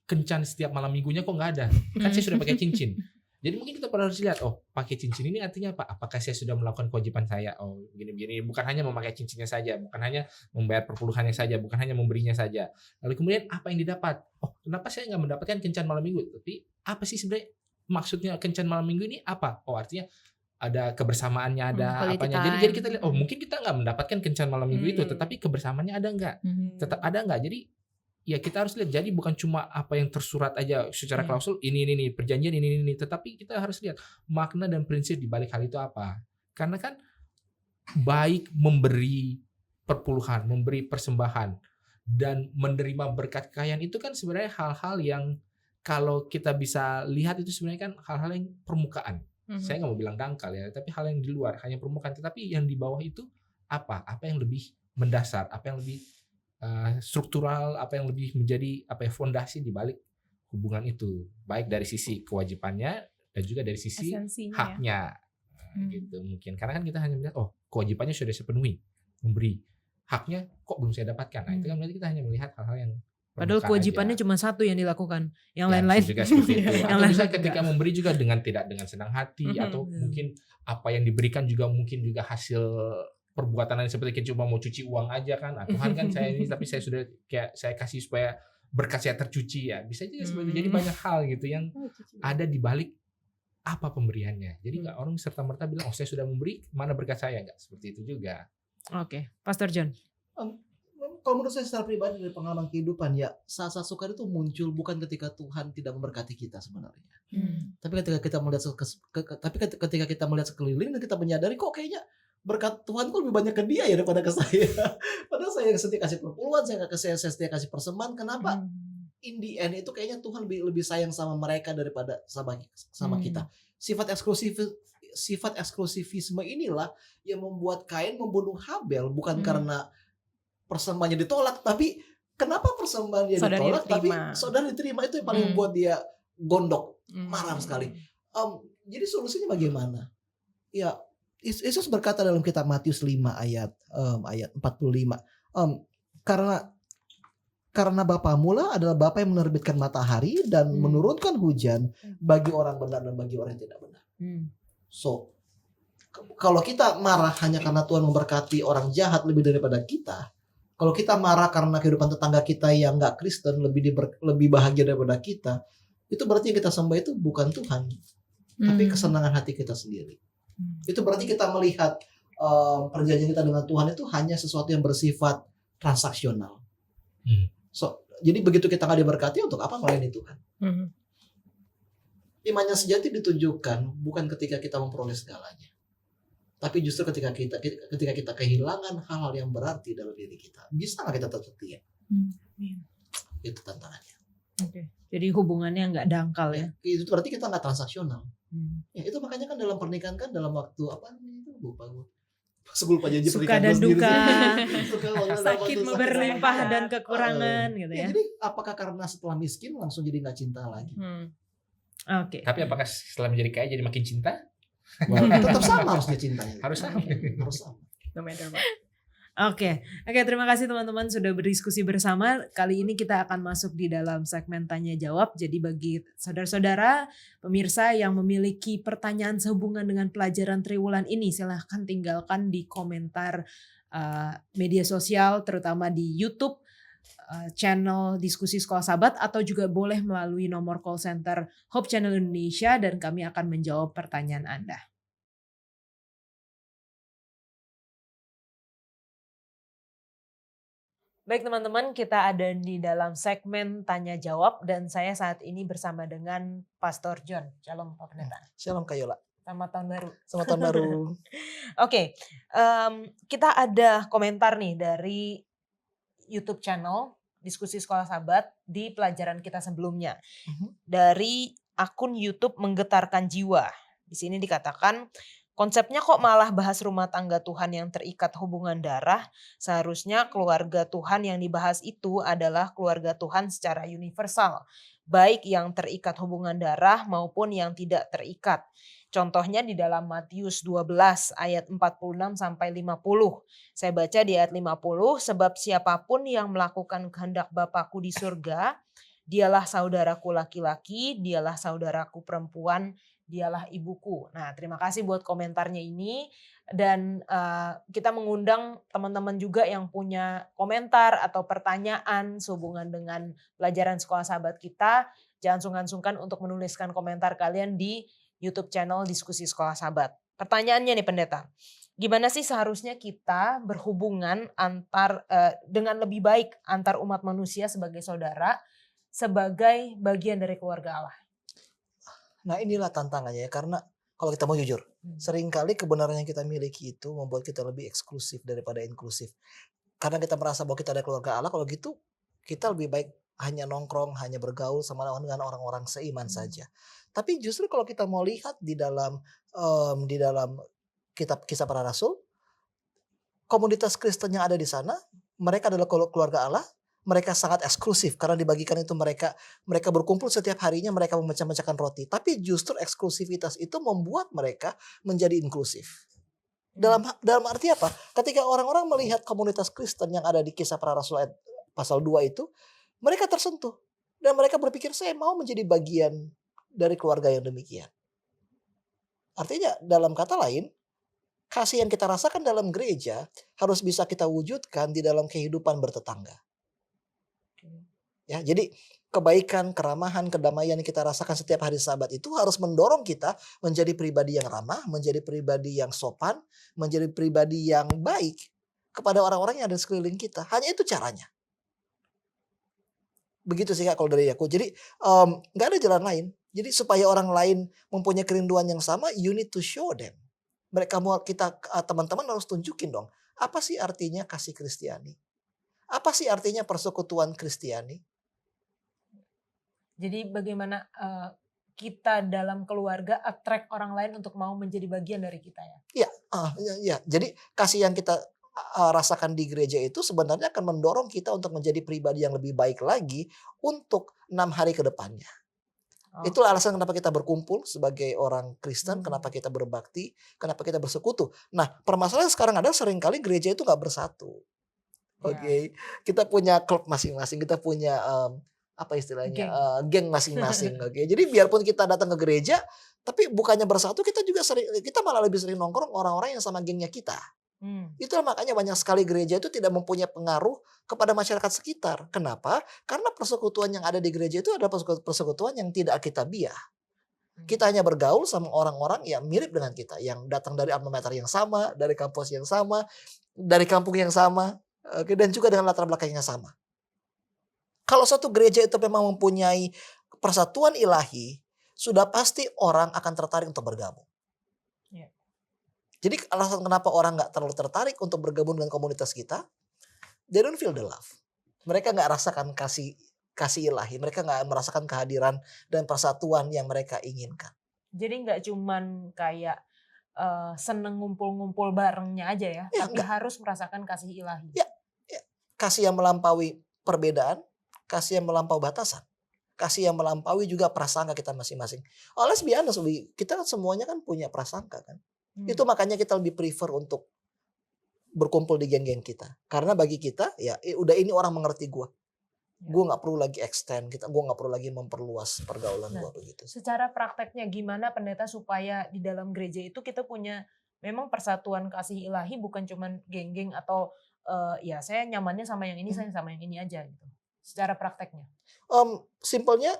kencan setiap malam minggunya kok nggak ada, kan saya sudah pakai cincin. Jadi mungkin kita perlu harus lihat, pakai cincin ini artinya apa? Apakah saya sudah melakukan kewajiban saya? Begini-begini, bukan hanya memakai cincinnya saja, bukan hanya membayar perpuluhannya saja, bukan hanya memberinya saja. Lalu kemudian apa yang didapat? Kenapa saya nggak mendapatkan kencan malam minggu? Tapi apa sih sebenarnya maksudnya kencan malam minggu ini apa? Artinya ada kebersamaannya, ada apanya. Jadi kita lihat, mungkin kita nggak mendapatkan kencan malam minggu itu, tetapi kebersamaannya ada nggak? Tetap ada nggak? Jadi ya kita harus lihat, jadi bukan cuma apa yang tersurat aja secara klausul ini perjanjian ini, tetapi kita harus lihat makna dan prinsip di balik hal itu apa. Karena kan baik memberi perpuluhan, memberi persembahan dan menerima berkat kekayaan itu kan sebenarnya hal-hal yang kalau kita bisa lihat itu sebenarnya kan hal-hal yang permukaan. Saya nggak mau bilang dangkal ya, tapi hal yang di luar, hanya permukaan. Tetapi yang di bawah itu apa yang lebih mendasar, apa yang lebih struktural, apa yang lebih menjadi fondasi di balik hubungan itu, baik dari sisi kewajibannya dan juga dari sisi esensinya, haknya gitu mungkin. Karena kan kita hanya melihat kewajibannya sudah saya penuhi, memberi, haknya kok belum saya dapatkan. Nah itu kan berarti kita hanya melihat hal-hal yang padahal kewajibannya cuma satu yang dilakukan, yang lain-lain juga seperti itu. yang Atau lain bisa ketika memberi juga tidak dengan senang hati, atau mungkin apa yang diberikan juga mungkin juga hasil perbuatan lain, seperti kita cuma mau cuci uang aja kan. Tuhan kan saya ini, tapi saya sudah kayak saya kasih supaya berkat saya tercuci ya. Bisa juga seperti itu. Jadi banyak hal gitu yang ada di balik apa pemberiannya. Jadi nggak orang serta-merta bilang saya sudah memberi, mana berkat saya, nggak seperti itu juga. Oke, Pastor John. Kalau menurut saya secara pribadi dari pengalaman kehidupan ya, rasa suka itu muncul bukan ketika Tuhan tidak memberkati kita sebenarnya. Tapi ketika kita melihat sekeliling dan kita menyadari kok kayaknya berkat Tuhan kok lebih banyak ke dia ya daripada ke saya. Padahal saya yang setia kasih perpuluhan, saya setia kasih persembahan. Kenapa? In the end itu kayaknya Tuhan lebih sayang sama mereka daripada sama kita. Sifat eksklusivisme inilah yang membuat Kain membunuh Habel, bukan karena persembahannya ditolak, tapi Kenapa persembahan dia Saudaranya ditolak, tapi diterima. saudara diterima, itu yang paling Hmm. membuat dia gondok, Hmm. marah sekali. Jadi solusinya bagaimana? Ya, Yesus berkata dalam kitab Matius 5 ayat 45, karena Bapamu lah adalah Bapa yang menerbitkan matahari dan menurunkan hujan bagi orang benar dan bagi orang yang tidak benar. So, kalau kita marah hanya karena Tuhan memberkati orang jahat lebih daripada kita, kalau kita marah karena kehidupan tetangga kita yang nggak Kristen lebih bahagia daripada kita, itu berarti yang kita sembah itu bukan Tuhan, tapi kesenangan hati kita sendiri. Itu berarti kita melihat perjanjian kita dengan Tuhan itu hanya sesuatu yang bersifat transaksional. So, jadi begitu kita nggak diberkati, untuk apa melayani Tuhan? Iman yang sejati ditunjukkan bukan ketika kita memperoleh segalanya, tapi justru ketika kita kehilangan hal-hal yang berarti dalam diri kita. Bisa nggak kita tetap setia? Itu tantangannya. Jadi hubungannya nggak dangkal ya. Itu berarti kita nggak transaksional. Ya, itu makanya kan dalam pernikahan kan dalam waktu apa itu, lupa gue. Sebelum Pak Janji Suka pernikahan dan gue sendiri duka, sih. Sakit berlimpah dan kekurangan gitu Ya, ya. jadi apakah karena setelah miskin langsung jadi nggak cinta lagi? Oke. Tapi apakah setelah menjadi kaya jadi makin cinta? Tetap sama harusnya cintanya. Harus sama. Harus sama. No matter what. Oke, terima kasih teman-teman sudah berdiskusi bersama. Kali ini kita akan masuk di dalam segmen tanya jawab. Jadi bagi saudara-saudara pemirsa yang memiliki pertanyaan sehubungan dengan pelajaran Triwulan ini, silahkan tinggalkan di komentar media sosial, terutama di YouTube channel Diskusi Sekolah Sahabat, atau juga boleh melalui nomor call center Hope Channel Indonesia, dan kami akan menjawab pertanyaan Anda. Baik teman-teman, kita ada di dalam segmen tanya jawab dan saya saat ini bersama dengan Pastor John. Shalom Pak Pendeta. Shalom Kak Yola. Selamat tahun baru. Selamat tahun baru. Oke, kita ada komentar nih dari YouTube channel Diskusi Sekolah Sahabat di pelajaran kita sebelumnya. Dari akun YouTube Menggetarkan Jiwa. Di sini dikatakan, konsepnya kok malah bahas rumah tangga Tuhan yang terikat hubungan darah. Seharusnya keluarga Tuhan yang dibahas itu adalah keluarga Tuhan secara universal. Baik yang terikat hubungan darah maupun yang tidak terikat. Contohnya di dalam Matius 12 ayat 46 sampai 50. Saya baca di ayat 50, sebab siapapun yang melakukan kehendak Bapakku di surga, dialah saudaraku laki-laki, dialah saudaraku perempuan, dialah ibuku. Nah, terima kasih buat komentarnya ini. Dan kita mengundang teman-teman juga yang punya komentar atau pertanyaan sehubungan dengan pelajaran Sekolah Sahabat kita. Jangan sungkan-sungkan untuk menuliskan komentar kalian di YouTube channel Diskusi Sekolah Sahabat. Pertanyaannya nih Pendeta, gimana sih seharusnya kita berhubungan dengan lebih baik antar umat manusia sebagai saudara, sebagai bagian dari keluarga Allah? Nah, inilah tantangannya ya, karena kalau kita mau jujur, seringkali kebenaran yang kita miliki itu membuat kita lebih eksklusif daripada inklusif. Karena kita merasa bahwa kita ada keluarga Allah, kalau gitu kita lebih baik hanya nongkrong, hanya bergaul sama dengan orang-orang seiman saja. Tapi justru kalau kita mau lihat di dalam kitab Kisah Para Rasul, komunitas Kristen yang ada di sana, mereka adalah keluarga Allah. Mereka sangat eksklusif karena dibagikan itu mereka berkumpul setiap harinya, mereka memecah-mecahkan roti. Tapi justru eksklusivitas itu membuat mereka menjadi inklusif. Dalam arti apa? Ketika orang-orang melihat komunitas Kristen yang ada di Kisah Para Rasul pasal 2 itu, mereka tersentuh dan mereka berpikir, saya mau menjadi bagian dari keluarga yang demikian. Artinya dalam kata lain, kasih yang kita rasakan dalam gereja harus bisa kita wujudkan di dalam kehidupan bertetangga. Ya, jadi kebaikan, keramahan, kedamaian yang kita rasakan setiap hari Sabat itu harus mendorong kita menjadi pribadi yang ramah, menjadi pribadi yang sopan, menjadi pribadi yang baik kepada orang-orang yang ada di sekeliling kita. Hanya itu caranya. Begitu sih Kak kalau dari aku. Jadi nggak ada jalan lain. Jadi supaya orang lain mempunyai kerinduan yang sama, you need to show them. Kita teman-teman harus tunjukin dong. Apa sih artinya kasih Kristiani? Apa sih artinya persekutuan Kristiani? Jadi bagaimana kita dalam keluarga attract orang lain untuk mau menjadi bagian dari kita ya? Iya. Jadi kasih yang kita rasakan di gereja itu sebenarnya akan mendorong kita untuk menjadi pribadi yang lebih baik lagi untuk 6 hari ke depannya. Itulah alasan kenapa kita berkumpul sebagai orang Kristen, kenapa kita berbakti, kenapa kita bersekutu. Nah, permasalahan sekarang adalah seringkali gereja itu nggak bersatu. Oke, kita punya klub masing-masing, kita punya apa istilahnya, geng masing-masing. Oke, jadi biarpun kita datang ke gereja, tapi bukannya bersatu, kita malah lebih sering nongkrong orang-orang yang sama gengnya kita. Itulah makanya banyak sekali gereja itu tidak mempunyai pengaruh kepada masyarakat sekitar. Kenapa? Karena persekutuan yang ada di gereja itu adalah persekutuan yang tidak alkitabiah. Kita hanya bergaul sama orang-orang yang mirip dengan kita, yang datang dari alma mater yang sama, dari kampus yang sama, dari kampung yang sama, dan juga dengan latar belakang yang sama. Kalau satu gereja itu memang mempunyai persatuan ilahi, sudah pasti orang akan tertarik untuk bergabung. Jadi alasan kenapa orang nggak terlalu tertarik untuk bergabung dengan komunitas kita, they don't feel the love. Mereka nggak rasakan kasih ilahi, mereka nggak merasakan kehadiran dan persatuan yang mereka inginkan. Jadi nggak cuman kayak seneng ngumpul-ngumpul barengnya aja ya, tapi enggak. harus merasakan kasih ilahi. Ya, kasih yang melampaui perbedaan, kasih yang melampaui batasan, kasih yang melampaui juga prasangka kita masing-masing. Let's be honest, kita semuanya kan punya prasangka kan. Itu makanya kita lebih prefer untuk berkumpul di geng-geng kita. Karena bagi kita ya udah ini orang mengerti gue. Gue gak perlu lagi extend, gue gak perlu lagi memperluas pergaulan gue begitu. Secara prakteknya gimana pendeta supaya di dalam gereja itu kita punya memang persatuan kasih ilahi, bukan cuman geng-geng atau ya saya nyamannya sama yang ini, saya sama yang ini aja gitu. Secara prakteknya. Simpelnya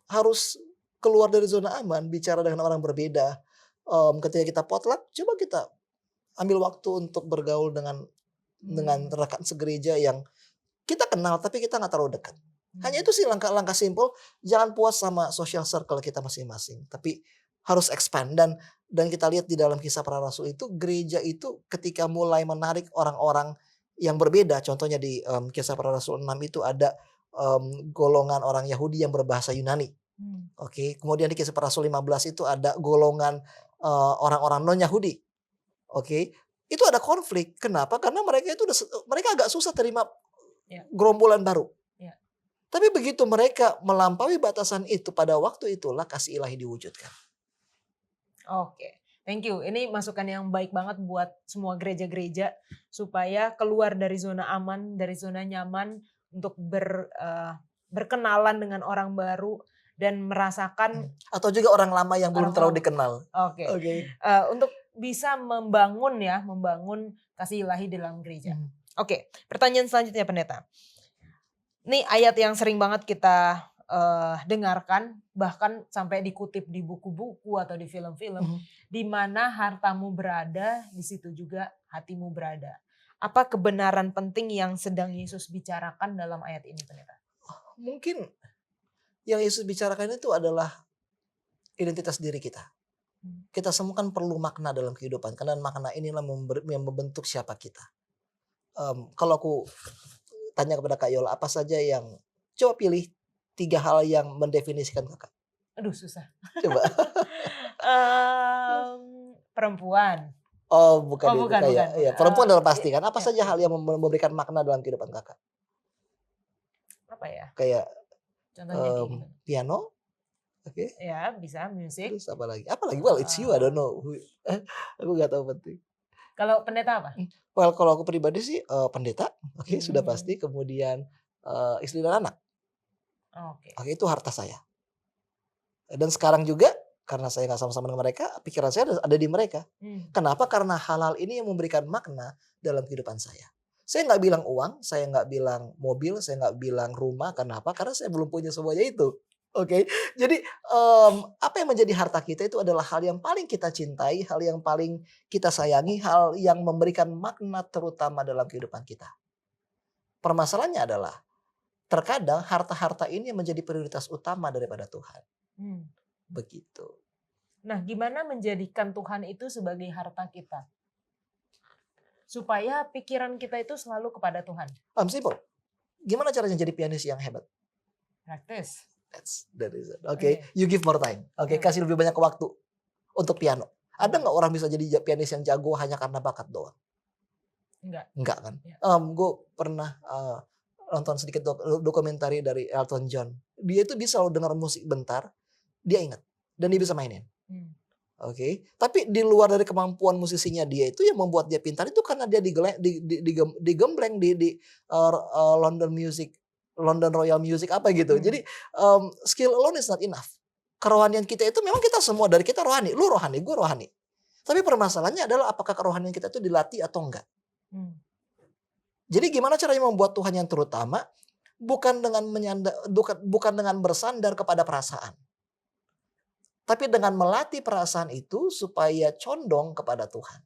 harus keluar dari zona aman, bicara dengan orang berbeda. Ketika kita potluck, coba kita ambil waktu untuk bergaul dengan rekan segereja yang kita kenal tapi kita nggak terlalu dekat. Hanya itu sih langkah-langkah simpel. Jangan puas sama social circle kita masing-masing, tapi harus expand. Dan kita lihat di dalam Kisah Para Rasul itu, gereja itu ketika mulai menarik orang-orang yang berbeda. Contohnya di Kisah Para Rasul 6 itu ada golongan orang Yahudi yang berbahasa Yunani. Oke, kemudian di Kisah Para Rasul 15 itu ada golongan orang-orang non-Yahudi. Oke, itu ada konflik. Kenapa? Karena mereka agak susah terima gerombolan baru. Tapi begitu mereka melampaui batasan itu, pada waktu itulah kasih ilahi diwujudkan. Oke, thank you. Ini masukan yang baik banget buat semua gereja-gereja supaya keluar dari zona aman, dari zona nyaman untuk berkenalan dengan orang baru dan merasakan, atau juga orang lama yang belum terlalu dikenal. Oke. Untuk bisa membangun kasih ilahi dalam gereja. Oke, pertanyaan selanjutnya pendeta. Ini ayat yang sering banget kita dengarkan, bahkan sampai dikutip di buku-buku atau di film-film, di mana hartamu berada, di situ juga hatimu berada. Apa kebenaran penting yang sedang Yesus bicarakan dalam ayat ini pendeta? Mungkin yang Yesus bicarakan itu adalah identitas diri kita. Kita semua kan perlu makna dalam kehidupan, karena makna inilah yang membentuk siapa kita. Kalau aku tanya kepada Kak Yola, apa saja yang, coba pilih 3 hal yang mendefinisikan kakak. Aduh susah. Coba. Perempuan. Bukan. Ya, perempuan adalah pasti kan. Apa saja hal yang memberikan makna dalam kehidupan kakak? Apa ya? Kayak contohnya piano. Oke. Ya, bisa musik. Terus apa lagi? Well, it's you, I don't know. Aku gak tahu penting. Kalau pendeta apa? Well, kalau aku pribadi sih pendeta. Oke, sudah pasti. Kemudian istri dan anak. Oke, itu harta saya. Dan sekarang juga karena saya gak sama-sama dengan mereka, pikiran saya ada di mereka. Kenapa? Karena hal-hal ini yang memberikan makna dalam kehidupan saya. Saya nggak bilang uang, saya nggak bilang mobil, saya nggak bilang rumah. Kenapa? Karena saya belum punya semuanya itu. Oke, jadi apa yang menjadi harta kita itu adalah hal yang paling kita cintai, hal yang paling kita sayangi, hal yang memberikan makna terutama dalam kehidupan kita. Permasalahannya adalah terkadang harta-harta ini menjadi prioritas utama daripada Tuhan. Begitu. Nah, gimana menjadikan Tuhan itu sebagai harta kita? Supaya pikiran kita itu selalu kepada Tuhan. Simple. Gimana caranya jadi pianis yang hebat? Praktis. That is it. Oke, you give more time. Oke, kasih lebih banyak waktu untuk piano. Ada nggak orang bisa jadi pianis yang jago hanya karena bakat doang? Enggak. kan? Ya. Gue pernah nonton sedikit dokumentari dari Elton John. Dia itu bisa loh dengar musik bentar, dia ingat dan dia bisa mainin. Oke, tapi di luar dari kemampuan musisinya dia itu yang membuat dia pintar itu karena dia digembleng di London Royal Music apa gitu. Jadi skill alone is not enough. Kerohanian kita itu memang kita semua dari kita rohani. Lu rohani, gue rohani. Tapi permasalahannya adalah apakah kerohanian kita itu dilatih atau enggak. Jadi gimana caranya membuat Tuhan yang terutama bukan dengan bersandar kepada perasaan. Tapi dengan melatih perasaan itu supaya condong kepada Tuhan.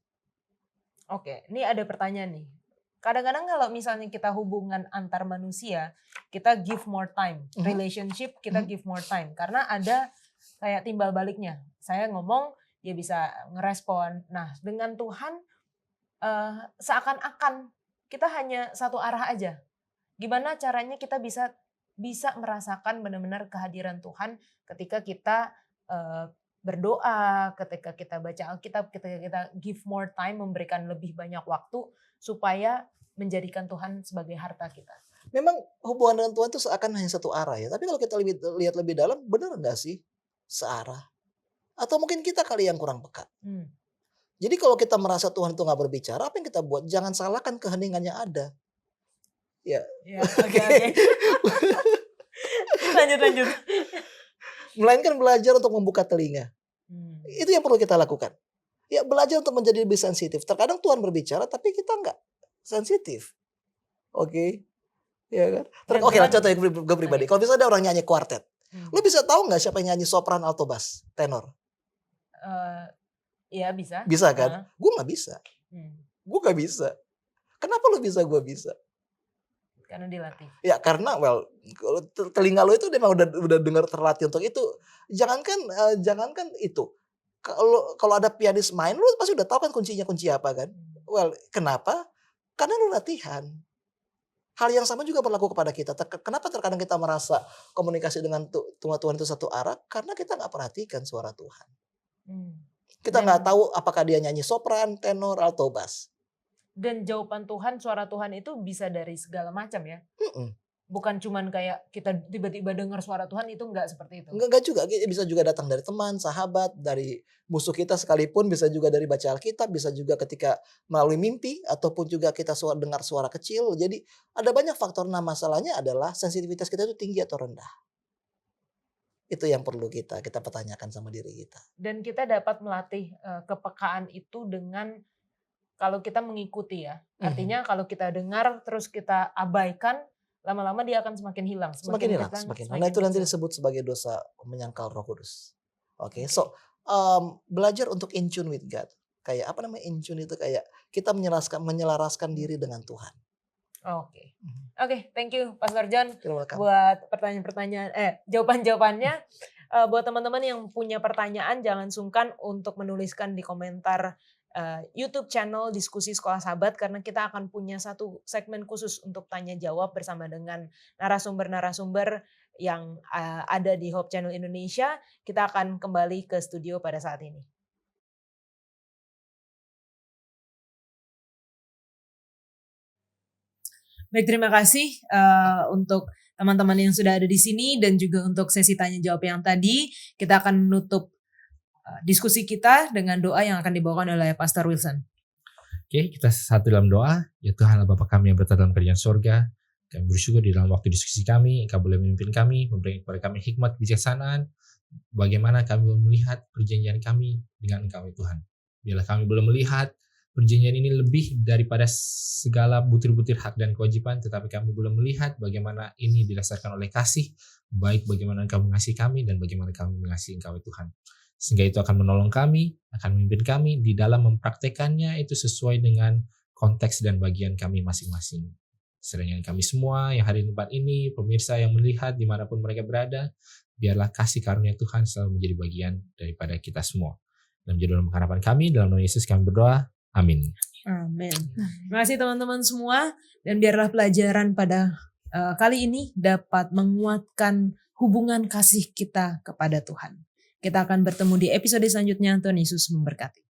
Oke, ini ada pertanyaan nih. Kadang-kadang kalau misalnya kita hubungan antar manusia, kita give more time. Relationship kita give more time. Karena ada kayak timbal baliknya. Saya ngomong, dia bisa ngerespon. Nah, dengan Tuhan seakan-akan kita hanya satu arah aja. Gimana caranya kita bisa merasakan benar-benar kehadiran Tuhan ketika kita berdoa, ketika kita baca Alkitab, ketika kita give more time, memberikan lebih banyak waktu supaya menjadikan Tuhan sebagai harta kita. Memang hubungan dengan Tuhan itu seakan hanya satu arah ya. Tapi kalau kita lihat lebih dalam, benar nggak sih searah? Atau mungkin kita kali yang kurang peka. Jadi kalau kita merasa Tuhan itu nggak berbicara, apa yang kita buat? Jangan salahkan keheningannya ada. Ya. Oke. Lanjut. Melainkan belajar untuk membuka telinga. Itu yang perlu kita lakukan. Ya, belajar untuk menjadi lebih sensitif. Terkadang Tuhan berbicara tapi kita nggak sensitif. Oke. Ya kan? Oke lah, contoh yang gue pribadi. Kalau misalnya ada orang nyanyi kuartet. Lu bisa tahu nggak siapa yang nyanyi sopran, alto, bass, tenor? Iya bisa. Bisa kan? Gue nggak bisa. Gue nggak bisa. Kenapa lu bisa, gue bisa? Karena dilatih. Ya karena telinga lo itu memang udah dengar terlatih untuk itu. Jangankan itu. Kalau ada pianis main, lu pasti udah tahu kan kuncinya kunci apa kan? Kenapa? Karena lu latihan. Hal yang sama juga berlaku kepada kita. Kenapa terkadang kita merasa komunikasi dengan Tuhan itu satu arah? Karena kita nggak perhatikan suara Tuhan. Kita nggak tahu apakah dia nyanyi sopran, tenor, alto, bass. Dan jawaban Tuhan, suara Tuhan itu bisa dari segala macam ya. Bukan cuman kayak kita tiba-tiba dengar suara Tuhan, itu enggak seperti itu. Enggak juga, bisa juga datang dari teman, sahabat, dari musuh kita sekalipun, bisa juga dari baca Alkitab, bisa juga ketika melalui mimpi, ataupun juga kita dengar suara kecil. Jadi ada banyak faktor. Nah masalahnya adalah sensitivitas kita itu tinggi atau rendah. Itu yang perlu kita pertanyakan sama diri kita. Dan kita dapat melatih kepekaan itu dengan kalau kita mengikuti ya. Artinya kalau kita dengar terus kita abaikan, lama-lama dia akan semakin hilang. Semakin hilang. Nah itu nanti disebut sebagai dosa menyangkal Roh Kudus. Oke. So belajar untuk in tune with God. Kayak apa namanya in tune itu, kayak kita menyelaraskan diri dengan Tuhan. Oke, thank you Pastor John buat pertanyaan-pertanyaan, jawaban-jawabannya. Buat teman-teman yang punya pertanyaan, jangan sungkan untuk menuliskan di komentar YouTube channel Diskusi Sekolah Sahabat, karena kita akan punya satu segmen khusus untuk tanya jawab bersama dengan narasumber-narasumber yang ada di Hope Channel Indonesia. Kita akan kembali ke studio pada saat ini. Baik, terima kasih untuk teman-teman yang sudah ada di sini dan juga untuk sesi tanya jawab yang tadi. Kita akan menutup diskusi kita dengan doa yang akan dibawakan oleh Pastor Wilson. Oke, kita satu dalam doa. Ya Tuhan Allah Bapa kami yang berada dalam kerajaan sorga, kami bersyukur di dalam waktu diskusi kami, Engkau boleh memimpin kami, memberikan kepada kami hikmat kebijaksanaan, bagaimana kami melihat perjanjian kami dengan Engkau Tuhan. Biarlah kami boleh melihat perjanjian ini lebih daripada segala butir-butir hak dan kewajiban, tetapi kami boleh melihat bagaimana ini didasarkan oleh kasih, baik bagaimana Engkau mengasihi kami dan bagaimana kami mengasihi Engkau Tuhan. Sehingga itu akan menolong kami, akan memimpin kami di dalam mempraktekannya itu sesuai dengan konteks dan bagian kami masing-masing. Sedangkan kami semua yang hari di tempat ini, pemirsa yang melihat dimanapun mereka berada, biarlah kasih karunia Tuhan selalu menjadi bagian daripada kita semua. Dalam dalam harapan kami, dalam nama Yesus kami berdoa. Amin. Amin. Terima kasih teman-teman semua, dan biarlah pelajaran pada kali ini dapat menguatkan hubungan kasih kita kepada Tuhan. Kita akan bertemu di episode selanjutnya. Tuhan Yesus memberkati.